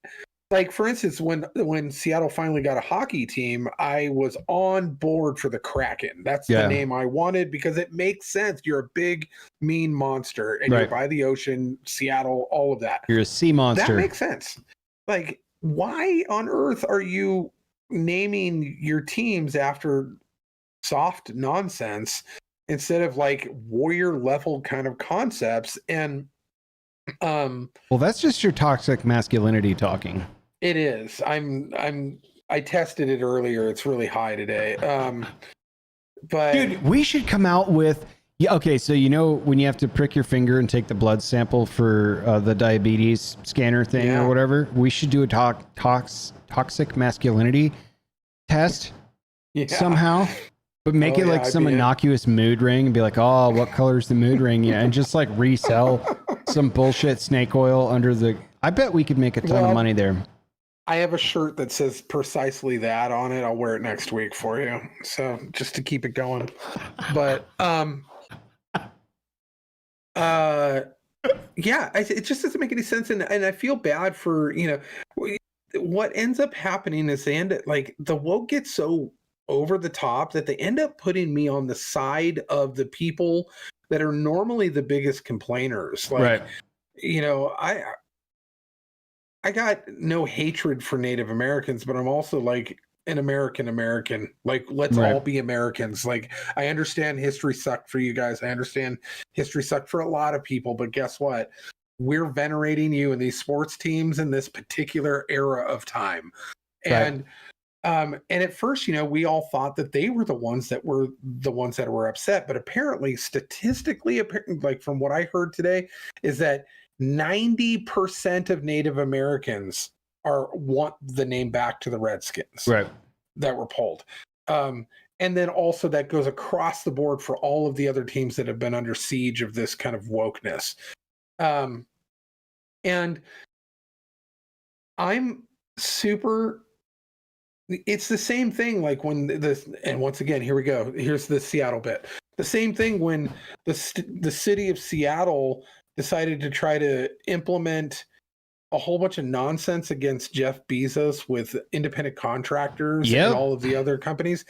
like, for instance, when Seattle finally got a hockey team, I was on board for the Kraken. That's the name I wanted because it makes sense. You're a big, mean monster, and you're by the ocean, Seattle, all of that. You're a sea monster. That makes sense. Like, why on earth are you naming your teams after soft nonsense instead of like warrior level kind of concepts. And well, that's just your toxic masculinity talking. It is. I tested it earlier. It's really high today. But dude, we should come out with, yeah, okay, so you know when you have to prick your finger and take the blood sample for the diabetes scanner thing or whatever, we should do a toxic masculinity test somehow, but make it like some innocuous mood ring and be like, oh, what color is the mood ring? Yeah, and just like resell some bullshit snake oil under the. I bet we could make a ton of money there. I have a shirt that says precisely that on it. I'll wear it next week for you. So just to keep it going. But yeah, it just doesn't make any sense. And I feel bad for, what ends up happening is the woke gets so over the top that they end up putting me on the side of the people that are normally the biggest complainers. Like, right. I got no hatred for Native Americans, but I'm also like an American. Like, let's all be Americans. Like, I understand history sucked for you guys. I understand history sucked for a lot of people, but guess what? We're venerating you in these sports teams in this particular era of time. And at first, we all thought that they were the ones that were upset, but apparently statistically, like from what I heard today, is that 90% of Native Americans want the name back to the Redskins, right? That were polled. And then also that goes across the board for all of the other teams that have been under siege of this kind of wokeness. And I'm super. It's the same thing like when and once again, here we go. Here's the Seattle bit. The same thing when the city of Seattle decided to try to implement a whole bunch of nonsense against Jeff Bezos with independent contractors and all of the other companies.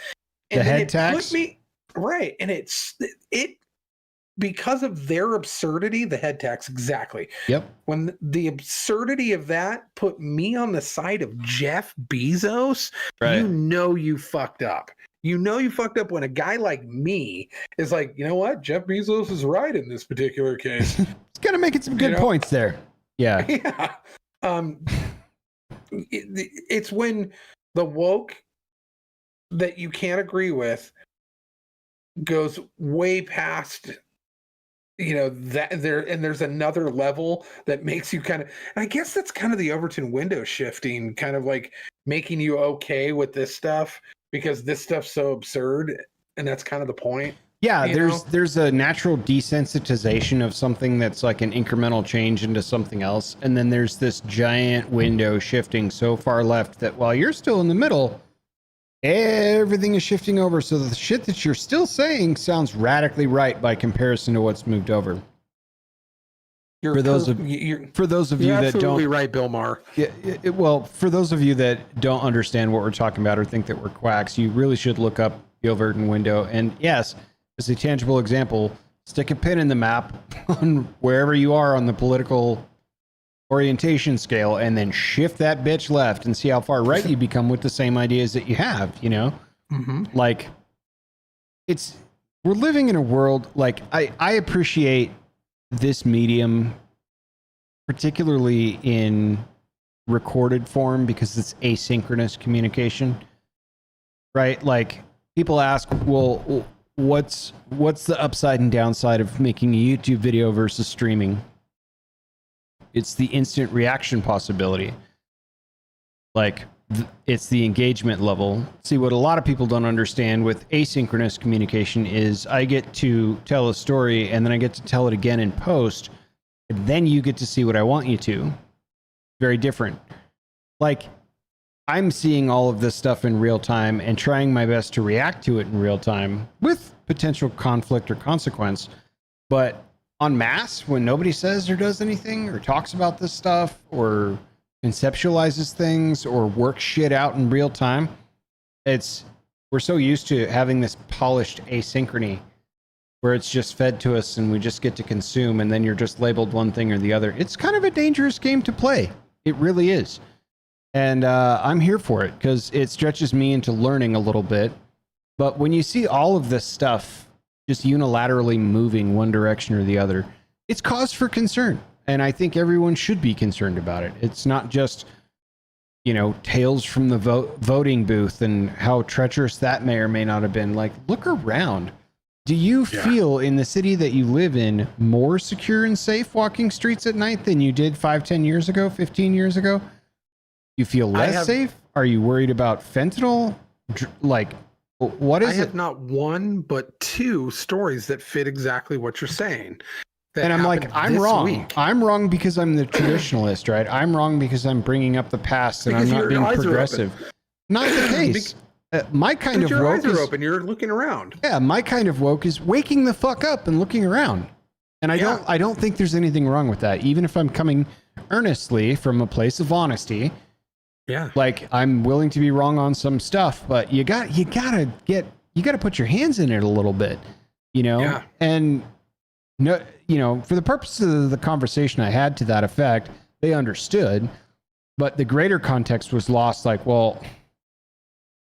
And the head tax? Right. And it because of their absurdity, the head tax, exactly. Yep. When the absurdity of that put me on the side of Jeff Bezos, you fucked up. You fucked up when a guy like me is like, you know what? Jeff Bezos is right in this particular case. He's got to make some good points there. Yeah. Yeah. It's when the woke that you can't agree with goes way past, that there's another level that makes you kind of, I guess that's kind of the Overton window shifting, kind of like making you okay with this stuff because this stuff's so absurd. And that's kind of the point. Yeah, there's a natural desensitization of something that's like an incremental change into something else. And then there's this giant window shifting so far left that while you're still in the middle, everything is shifting over. So the shit that you're still saying sounds radically right by comparison to what's moved over. For those of you that don't, right, Bill Maher. Well, for those of you that don't understand what we're talking about or think that we're quacks, you really should look up the Overton window. And yes, as a tangible example, stick a pin in the map on wherever you are on the political orientation scale, and then shift that bitch left and see how far right you become with the same ideas that you have. Mm-hmm. Like we're living in a world like I appreciate this medium, particularly in recorded form, because it's asynchronous communication, right? Like people ask, well, what's the upside and downside of making a YouTube video versus streaming? It's the instant reaction possibility. Like it's the engagement level. See, what a lot of people don't understand with asynchronous communication is I get to tell a story and then I get to tell it again in post, and then you get to see what I want you to. Very different. Like I'm seeing all of this stuff in real time and trying my best to react to it in real time with potential conflict or consequence. But en masse, when nobody says or does anything or talks about this stuff or conceptualizes things or works shit out in real time, we're so used to having this polished asynchrony where it's just fed to us and we just get to consume, and then you're just labeled one thing or the other. It's kind of a dangerous game to play. It really is. And I'm here for it because it stretches me into learning a little bit. But when you see all of this stuff just unilaterally moving one direction or the other, it's cause for concern. And I think everyone should be concerned about it. It's not just, tales from the voting booth and how treacherous that may or may not have been. Like, look around. Do you feel in the city that you live in more secure and safe walking streets at night than you did 5, 10 years ago, 15 years ago? You feel less safe? Are you worried about fentanyl? Like, what is it? I have not one, but 2 stories that fit exactly what you're saying. And I'm like, I'm wrong. Week. I'm wrong because I'm the traditionalist, right? I'm wrong because I'm bringing up the past and I'm not being progressive. Not the case. My kind of woke eyes are open. You're looking around. Yeah, my kind of woke is waking the fuck up and looking around. And I don't think there's anything wrong with that. Even if I'm coming earnestly from a place of honesty. Yeah. Like, I'm willing to be wrong on some stuff, but you gotta put your hands in it a little bit, Yeah. And no, for the purposes of the conversation I had to that effect, they understood, but the greater context was lost. Like, well,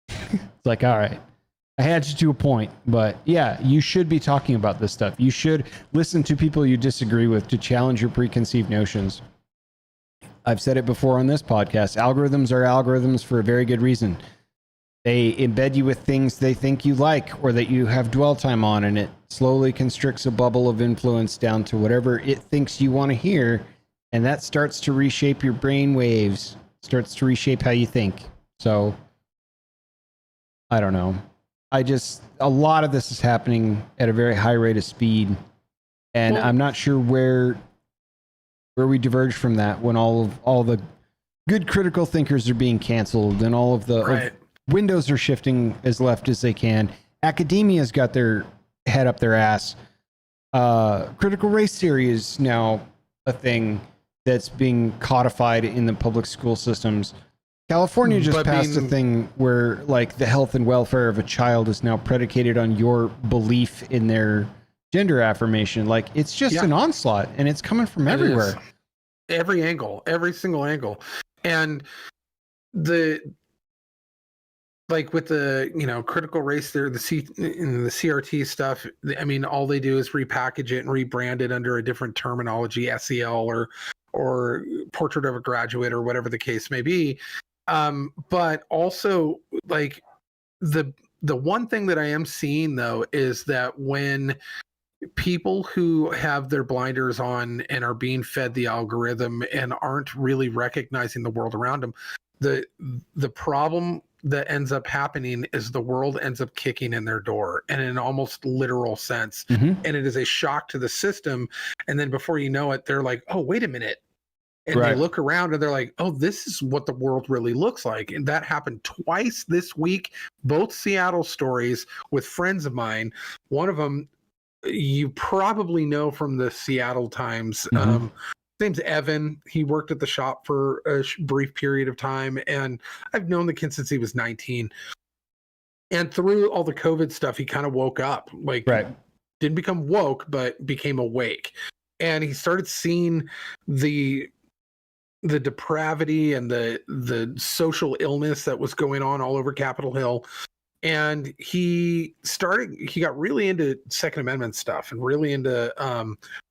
it's like, all right, I had you to a point, but yeah, you should be talking about this stuff. You should listen to people you disagree with to challenge your preconceived notions. I've said it before on this podcast. Algorithms are algorithms for a very good reason. They embed you with things they think you like or that you have dwell time on, and it slowly constricts a bubble of influence down to whatever it thinks you want to hear, and that starts to reshape your brain waves, starts to reshape how you think. So, I don't know. A lot of this is happening at a very high rate of speed, and I'm not sure where we diverge from that when all the good critical thinkers are being canceled and all of the windows are shifting as left as they can. Academia's got their head up their ass. Critical race theory is now a thing that's being codified in the public school systems. California just passed a thing where, like, the health and welfare of a child is now predicated on your belief in their gender affirmation. Like, it's just an onslaught, and it's coming from everywhere. Every angle, every single angle. And with the critical race there, the CRT stuff, I mean, all they do is repackage it and rebrand it under a different terminology, SEL or portrait of a graduate or whatever the case may be. But also, like, the one thing that I am seeing though is that when people who have their blinders on and are being fed the algorithm and aren't really recognizing the world around them, the problem that ends up happening is the world ends up kicking in their door, and in an almost literal sense. And it is a shock to the system. And then before you know it, they're like, oh, wait a minute. And they look around and they're like, oh, this is what the world really looks like. And that happened twice this week, both Seattle stories with friends of mine. One of them, you probably know from the Seattle Times. His name's Evan. He worked at the shop for a brief period of time, and I've known the kid since he was 19. And through all the COVID stuff, he kind of woke up. Like, didn't become woke, but became awake. And he started seeing the depravity and the social illness that was going on all over Capitol Hill. And he got really into Second Amendment stuff and really into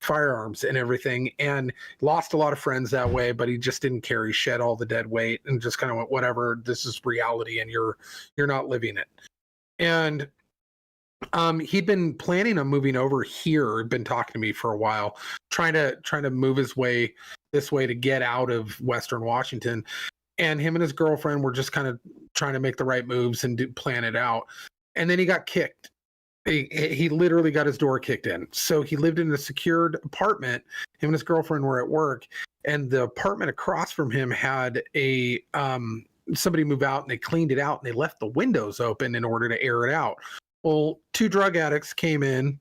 firearms and everything, and lost a lot of friends that way, but he just didn't care. He shed all the dead weight and just kind of went, whatever, this is reality and you're not living it. And he'd been planning on moving over here. He'd been talking to me for a while, trying to move his way this way to get out of Western Washington. And him and his girlfriend were just kind of trying to make the right moves and plan it out. And then he got kicked. He literally got his door kicked in. So he lived in a secured apartment. Him and his girlfriend were at work, and the apartment across from him had somebody move out, and they cleaned it out and they left the windows open in order to air it out. Well, 2 drug addicts came in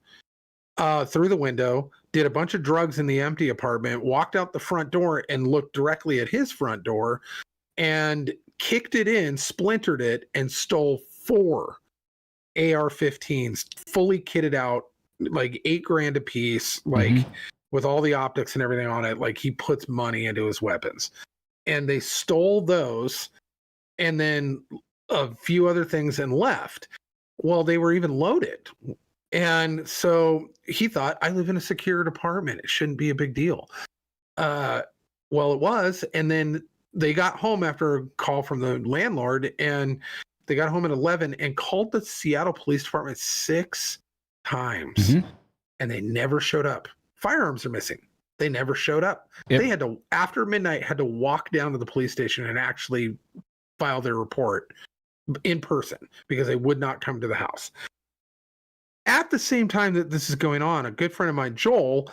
through the window, did a bunch of drugs in the empty apartment, walked out the front door and looked directly at his front door, and kicked it in, splintered it, and stole 4 AR-15s, fully kitted out, like $8,000 a piece, like with all the optics and everything on it. Like, he puts money into his weapons. And they stole those and then a few other things and left. Well, they were even loaded. And so he thought, I live in a secured apartment. It shouldn't be a big deal. Well, it was. And then they got home after a call from the landlord, and they got home at 11 and called the Seattle Police Department 6 times. And they never showed up. Firearms are missing. They never showed up. Yep. They had to, after midnight, had to walk down to the police station and actually file their report in person because they would not come to the house. At the same time that this is going on, a good friend of mine, Joel,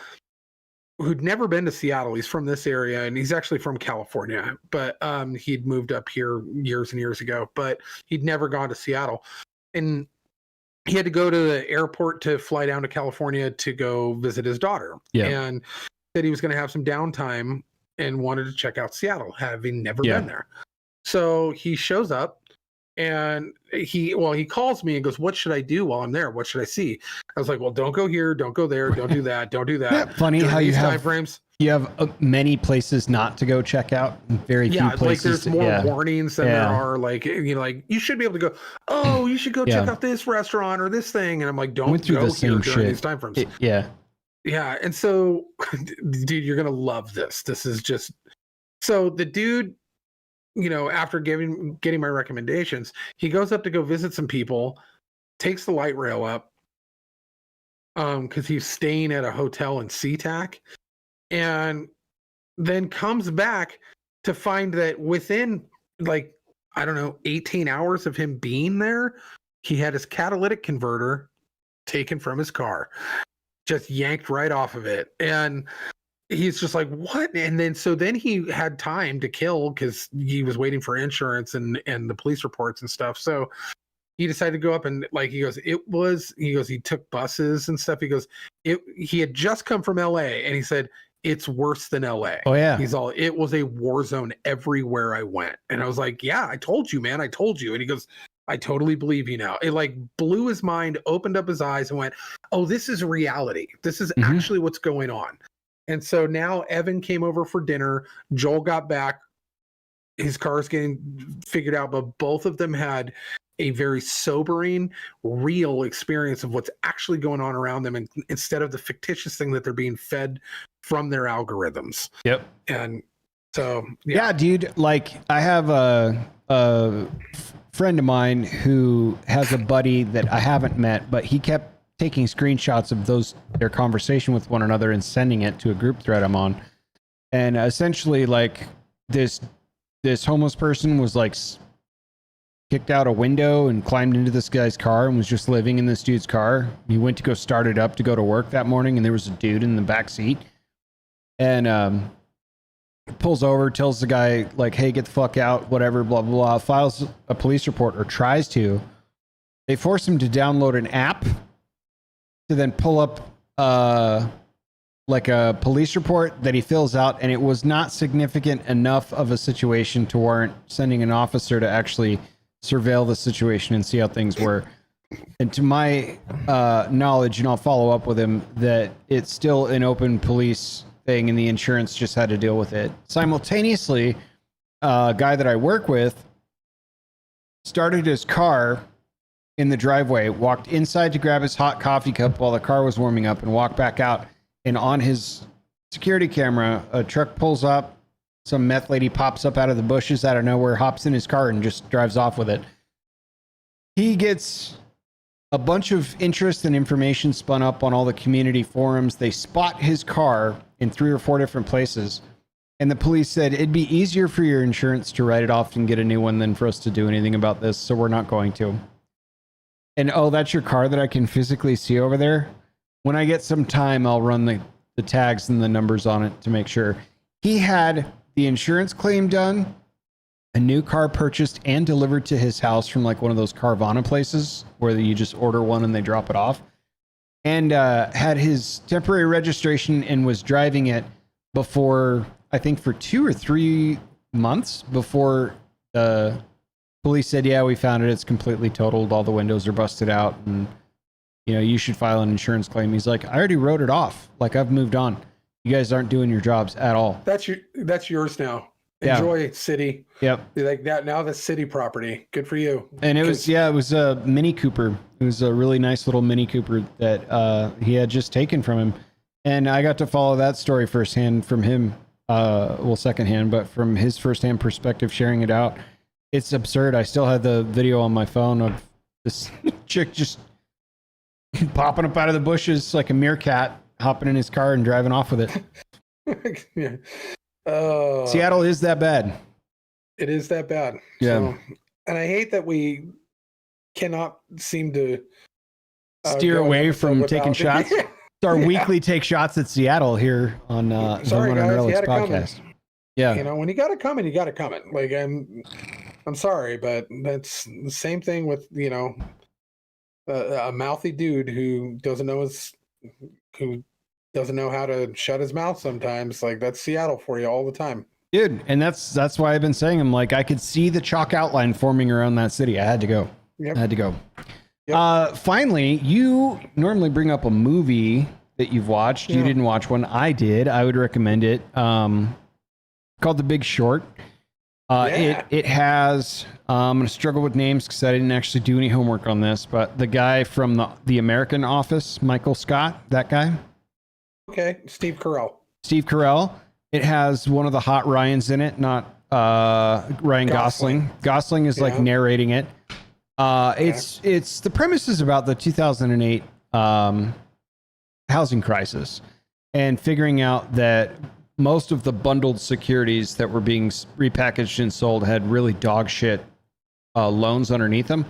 who'd never been to Seattle, he's from this area, and he's actually from California, but he'd moved up here years and years ago, but he'd never gone to Seattle. And he had to go to the airport to fly down to California to go visit his daughter. Yeah. And said he was going to have some downtime and wanted to check out Seattle, having never been there. So he shows up, and he calls me and goes, what should I do while I'm there? What should I see? I was like, well, don't go here. Don't go there. Don't do that. Don't do that. Funny how you have time frames. You have many places not to go check out. Very few places. Like there's more warnings than there are. Like, you know, like you should be able to go, oh, you should go check out this restaurant or this thing. And I'm like, don't go here during these time frames. Yeah. And so, dude, you're going to love this. This is just, so the dude, you know, after getting my recommendations, he goes up to go visit some people, takes the light rail up, because he's staying at a hotel in SeaTac, and then comes back to find that within, like, I don't know, 18 hours of him being there, he had his catalytic converter taken from his car, just yanked right off of it. And he's just like, what? And then he had time to kill because he was waiting for insurance and the police reports and stuff. So he decided to go up and, like, he goes, he took buses and stuff. He goes, he had just come from LA, and he said, it's worse than LA. Oh yeah. It was a war zone everywhere I went. And I was like, yeah, I told you, man. I told you. And he goes, I totally believe you now. It like blew his mind, opened up his eyes, and went, oh, this is reality. This is actually what's going on. And so now Evan came over for dinner. Joel got back. His car's getting figured out, but both of them had a very sobering, real experience of what's actually going on around them, and instead of the fictitious thing that they're being fed from their algorithms. Yep. And so, yeah, dude, like I have a friend of mine who has a buddy that I haven't met, but he kept taking screenshots of their conversation with one another and sending it to a group thread I'm on. And essentially, like, this homeless person was like kicked out a window and climbed into this guy's car and was just living in this dude's car. He went to go start it up to go to work that morning, and there was a dude in the back seat, and pulls over, tells the guy, like, hey, get the fuck out, whatever, blah, blah, blah, files a police report, or tries to. They force him to download an app to then pull up like a police report that he fills out, and it was not significant enough of a situation to warrant sending an officer to actually surveil the situation and see how things were. And to my knowledge, and I'll follow up with him, that it's still an open police thing and the insurance just had to deal with it. Simultaneously, a guy that I work with started his car in the driveway, walked inside to grab his hot coffee cup while the car was warming up, and walked back out. And on his security camera, a truck pulls up, some meth lady pops up out of the bushes out of nowhere, hops in his car, and just drives off with it. He gets a bunch of interest and information spun up on all the community forums. They spot his car in 3 or 4 different places. And the police said, it'd be easier for your insurance to write it off and get a new one than for us to do anything about this, so we're not going to. And, oh, that's your car that I can physically see over there? When I get some time, I'll run the tags and the numbers on it to make sure. He had the insurance claim done, a new car purchased and delivered to his house from like one of those Carvana places where you just order one and they drop it off, and had his temporary registration and was driving it before, I think for 2 or 3 months before the police said, yeah, we found it. It's completely totaled. All the windows are busted out, and you should file an insurance claim. He's like, I already wrote it off. Like, I've moved on. You guys aren't doing your jobs at all. That's yours now. Enjoy city. Yep. Like that now, the city property. Good for you. And it was a Mini Cooper. It was a really nice little Mini Cooper that he had just taken from him, and I got to follow that story firsthand from him. Well, secondhand, but from his firsthand perspective, sharing it out. It's absurd. I still had the video on my phone of this chick just popping up out of the bushes like a meerkat, hopping in his car and driving off with it. Yeah. Seattle is that bad. It is that bad. Yeah. So, and I hate that we cannot seem to steer away from taking shots. It's our weekly take shots at Seattle here on sorry guys, Relics you podcast. Yeah. When you got to come, you got to come. Like I'm sorry, but that's the same thing with a mouthy dude who doesn't know how to shut his mouth sometimes. Like that's Seattle for you all the time. Dude, and that's why I've been saying, I'm like, I could see the chalk outline forming around that city. I had to go. Yep. I had to go. Yep. Finally, you normally bring up a movie that you've watched. Yeah. You didn't watch one. I did. I would recommend it. Called The Big Short. It has, I'm going to struggle with names because I didn't actually do any homework on this, but the guy from the American Office, Michael Scott, that guy. Okay. Steve Carell. It has one of the hot Ryans in it, not Ryan Gosling. Gosling is like narrating it. It's the premise is about the 2008 housing crisis and figuring out that most of the bundled securities that were being repackaged and sold had really dog shit loans underneath them.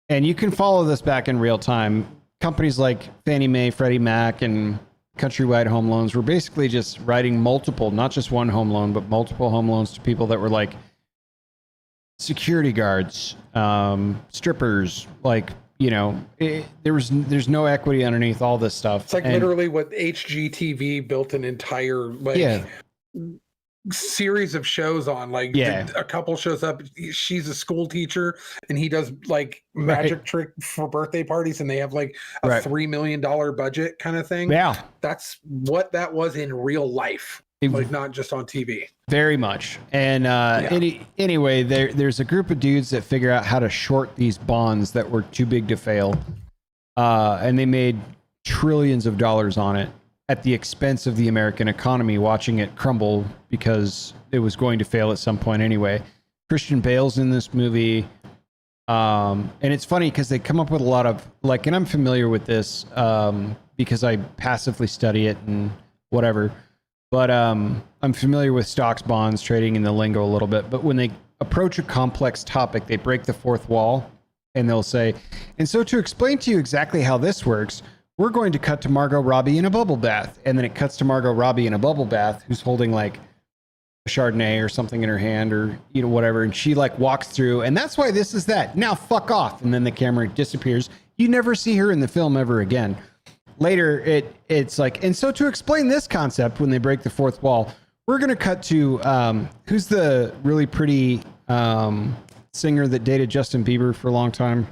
And you can follow this back in real time. Companies like Fannie Mae, Freddie Mac, and Countrywide Home Loans were basically just writing multiple, not just one home loan, but multiple home loans to people that were like security guards, strippers, like, there's no equity underneath all this stuff. It's like literally what HGTV built an entire series of shows on. Like a couple shows up, she's a school teacher and he does like magic trick for birthday parties, and they have like a $3 million budget kind of thing. Yeah, that's what that was in real life, like not just on TV. Very much. And anyway, there's a group of dudes that figure out how to short these bonds that were too big to fail, and they made trillions of dollars on it at the expense of the American economy, watching it crumble because it was going to fail at some point anyway. Christian Bale's in this movie. And it's funny because they come up with a lot of and I'm familiar with this because I passively study it and whatever. But I'm familiar with stocks, bonds, trading, and the lingo a little bit. But when they approach a complex topic, they break the fourth wall and they'll say, and so to explain to you exactly how this works, we're going to cut to Margot Robbie in a bubble bath. And then it cuts to Margot Robbie in a bubble bath who's holding like a Chardonnay or something in her hand or, whatever. And she like walks through, and that's why this is that. Now fuck off. And then the camera disappears. You never see her in the film ever again. Later, it's like, and so to explain this concept, when they break the fourth wall, we're going to cut to who's the really pretty singer that dated Justin Bieber for a long time?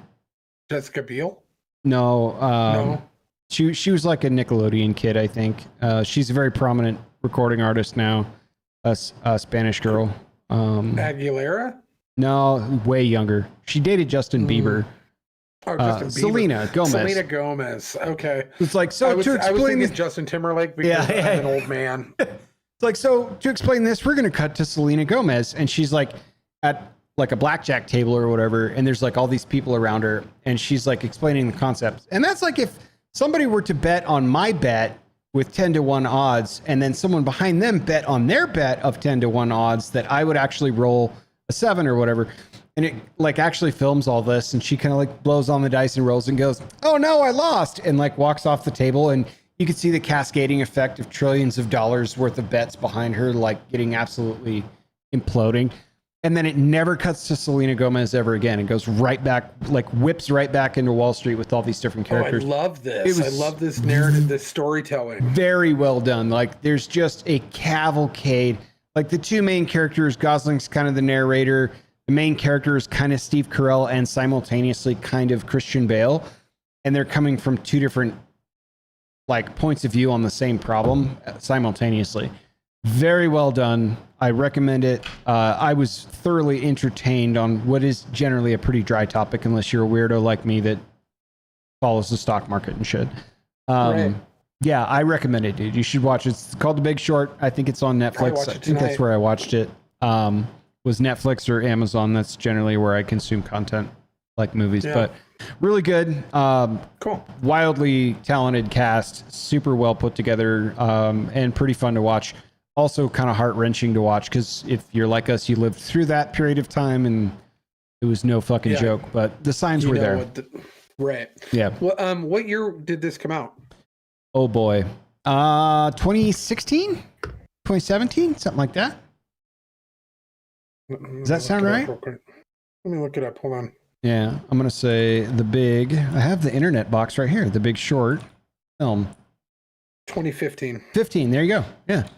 Jessica Biel? No. No. She was like a Nickelodeon kid, I think. She's a very prominent recording artist now. A Spanish girl. Aguilera? No, way younger. She dated Justin Bieber. Oh, Justin Bieber. Selena Gomez. Okay. It's like, so I was thinking this, Justin Timberlake because I'm an old man. It's like, so to explain this, we're going to cut to Selena Gomez, and she's like at like a blackjack table or whatever, and there's like all these people around her, and she's like explaining the concepts. And that's like if somebody were to bet on my bet with 10-1 odds, and then someone behind them bet on their bet of 10-1 odds that I would actually roll a 7 or whatever. And it like actually films all this, and she kind of like blows on the dice and rolls and goes, "Oh no, I lost," and like walks off the table, and you can see the cascading effect of trillions of dollars worth of bets behind her, like getting absolutely imploding. And then it never cuts to Selena Gomez ever again. It goes right back, like whips right back into Wall Street with all these different characters. I love this. I love this narrative, this storytelling. Very well done. Like there's just a cavalcade. Like the two main characters, Gosling's kind of the narrator. The main character is kind of Steve Carell and simultaneously kind of Christian Bale. And they're coming from two different like points of view on the same problem simultaneously. Very well done. I recommend it. I was thoroughly entertained on what is generally a pretty dry topic, unless you're a weirdo like me that follows the stock market and shit. Right. Yeah, I recommend it, dude. You should watch it. It's called The Big Short. I think it's on Netflix. I think that's where I watched it. Was Netflix or Amazon. That's generally where I consume content, like movies. But really good. Cool. Wildly talented cast. Super well put together, and pretty fun to watch. Also kind of heart-wrenching to watch, because if you're like us, you lived through that period of time and it was no fucking joke. But the signs were there. Right. Yeah. Well, what year did this come out? Oh boy. 2016? 2017? Something like that. Does that sound right? Let me look it up. Hold on. Yeah. I'm going to say I have the internet box right here. The Big Short film. 2015. 15. There you go. Yeah.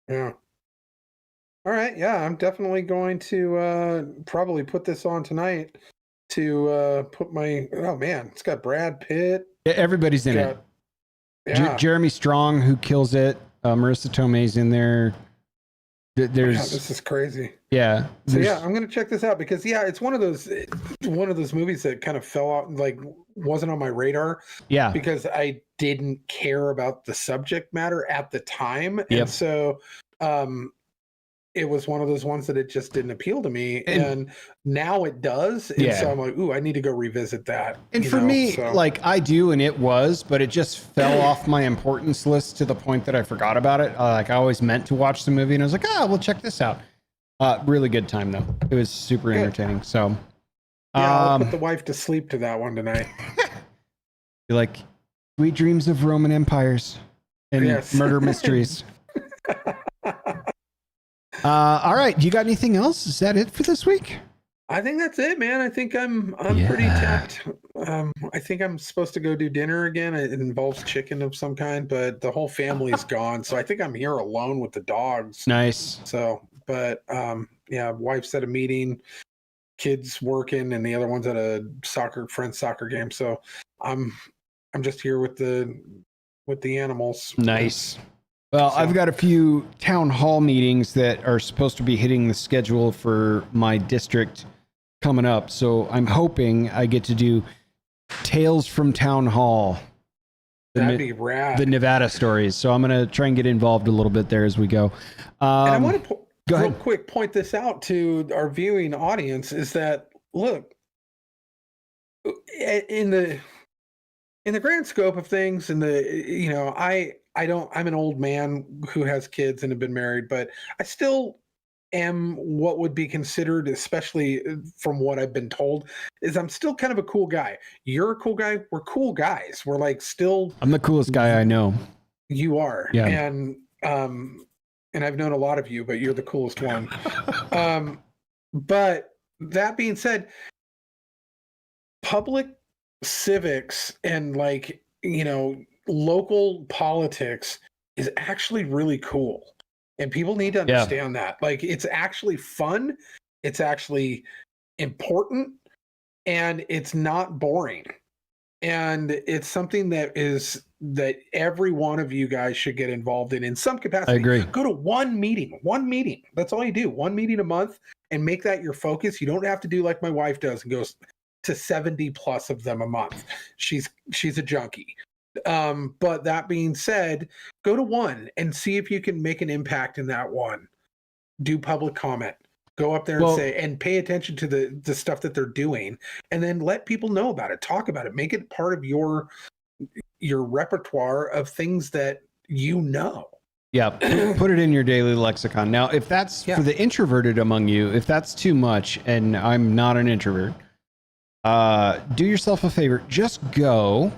Yeah. All right. Yeah. I'm definitely going to probably put this on tonight to put my, oh man, it's got Brad Pitt. Yeah, everybody's in it. Yeah. Jeremy Strong, who kills it. Marissa Tomei's in there. This is crazy. Yeah. So I'm gonna check this out, because it's one of those movies that kind of fell out, like wasn't on my radar. Yeah. Because I didn't care about the subject matter at the time, and so it was one of those ones that it just didn't appeal to me, and now it does. And so I'm like, ooh, I need to go revisit that. And for me, like I do, and it was, but it just fell off my importance list to the point that I forgot about it. Like I always meant to watch the movie, and I was like, we'll check this out. Really good time though. It was super entertaining. So I'll put the wife to sleep to that one tonight. You're like, sweet dreams of Roman empires and murder mysteries. All right. You got anything else? Is that it for this week? I think that's it, man. I think I'm pretty tapped. I think I'm supposed to go do dinner again. It involves chicken of some kind, but the whole family's gone. So I think I'm here alone with the dogs. Nice. So, but wife's at a meeting, kids working, and the other one's at a friend's soccer game. So I'm just here with the animals. Nice. Well, I've got a few town hall meetings that are supposed to be hitting the schedule for my district coming up. So I'm hoping I get to do Tales from Town Hall. That'd be rad. The Nevada stories. So I'm going to try and get involved a little bit there as we go. And I want to real quick point this out to our viewing audience, is that, look, in the grand scope of things, I'm an old man who has kids and have been married, but I still am what would be considered, especially from what I've been told, is I'm still kind of a cool guy. You're a cool guy. We're cool guys. We're like still. I'm the coolest guy I know. You are. Yeah. And I've known a lot of you, but you're the coolest one. But that being said, public civics and local politics is actually really cool, and people need to understand that. Like, it's actually fun, it's actually important, and it's not boring, and it's something that every one of you guys should get involved in some capacity. I agree. Go to one meeting. That's all you do. One meeting a month, and make that your focus. You don't have to do like my wife does and goes to 70 plus of them a month. She's a junkie. But that being said, go to one and see if you can make an impact in that one. Do public comment. Go up there and say, and pay attention to the stuff that they're doing, and then let people know about it. Talk about it. Make it part of your repertoire of things that you know. Yeah, put it in your daily lexicon. Now, if that's for the introverted among you, if that's too much, and I'm not an introvert, do yourself a favor. Just go.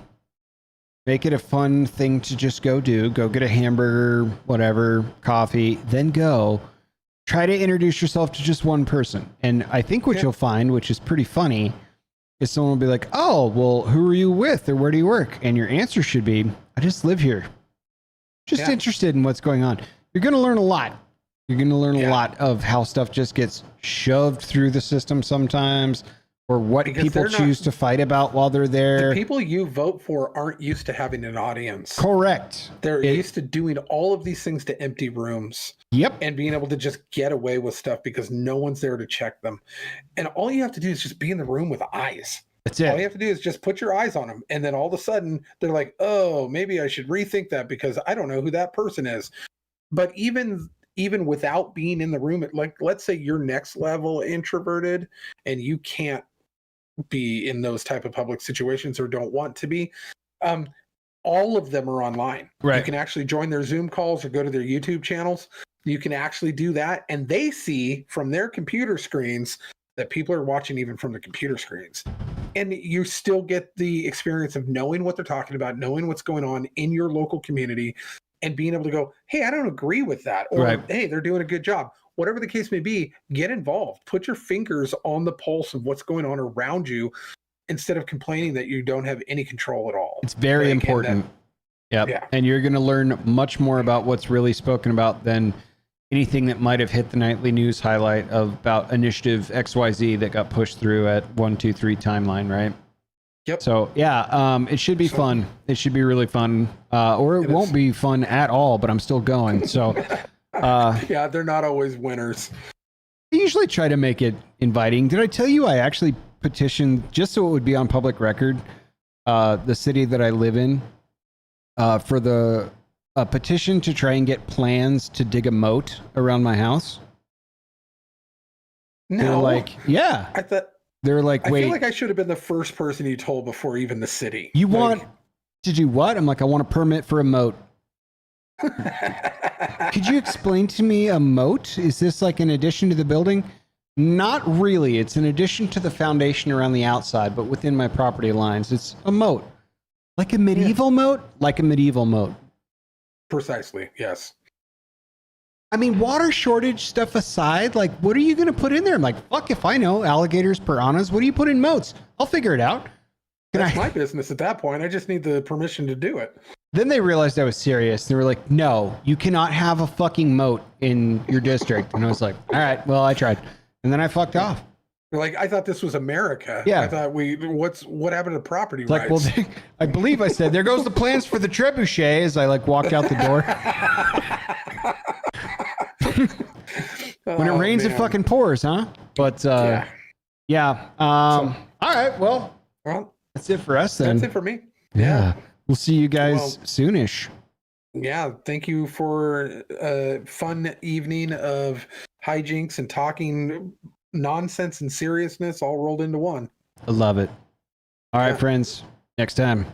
Make it a fun thing to just go do. Go get a hamburger, whatever, coffee, then go. Try to introduce yourself to just one person. And I think what you'll find, which is pretty funny, is someone will be like, oh, well, who are you with, or where do you work? And your answer should be, I just live here. Just interested in what's going on. You're going to learn a lot. You're going to learn a lot of how stuff just gets shoved through the system sometimes, or what people choose to fight about while they're there. The people you vote for aren't used to having an audience. Correct. They're used to doing all of these things to empty rooms. Yep. And being able to just get away with stuff because no one's there to check them. And all you have to do is just be in the room with eyes. That's it. All you have to do is just put your eyes on them. And then all of a sudden they're like, oh, maybe I should rethink that because I don't know who that person is. But even without being in the room, like, let's say you're next level introverted and you can't be in those type of public situations or don't want to be, all of them are online. Right. You can actually join their Zoom calls or go to their YouTube channels. You can actually do that. And they see from their computer screens that people are watching even from the computer screens. And you still get the experience of knowing what they're talking about, knowing what's going on in your local community, and being able to go, hey, I don't agree with that. Or, hey, they're doing a good job. Whatever the case may be, get involved. Put your fingers on the pulse of what's going on around you instead of complaining that you don't have any control at all. It's very important. Yeah. And you're going to learn much more about what's really spoken about than anything that might have hit the nightly news highlight about initiative XYZ that got pushed through at 123 timeline, right? Yep. So yeah, it should be fun. It should be really fun, or it won't be fun at all. But I'm still going. So yeah, they're not always winners. I usually try to make it inviting. Did I tell you I actually petitioned just so it would be on public record, the city that I live in, for the petition to try and get plans to dig a moat around my house? No, they're like, yeah. I thought. They're like, wait. I feel like I should have been the first person you told before even the city. You want to do what? I'm like, I want a permit for a moat. Could you explain to me a moat? Is this like an addition to the building? Not really. It's an addition to the foundation around the outside, but within my property lines. It's a moat. Like a medieval moat? Like a medieval moat. Precisely, yes. I mean, water shortage stuff aside, like, what are you going to put in there? I'm like, fuck if I know. Alligators, piranhas. What do you put in moats? I'll figure it out. That's my business at that point. I just need the permission to do it. Then they realized I was serious. They were like, no, you cannot have a fucking moat in your district. And I was like, all right, well, I tried. And then I fucked off. They're like, I thought this was America. Yeah. I thought what happened to property rights? Like, well, I believe I said, there goes the plans for the trebuchet as I like walked out the door. When it rains, it fucking pours, huh? But yeah. All right. Well, that's it for us then. That's it for me. Yeah. We'll see you guys soonish. Yeah. Thank you for a fun evening of hijinks and talking nonsense and seriousness all rolled into one. I love it. All right, friends. Next time.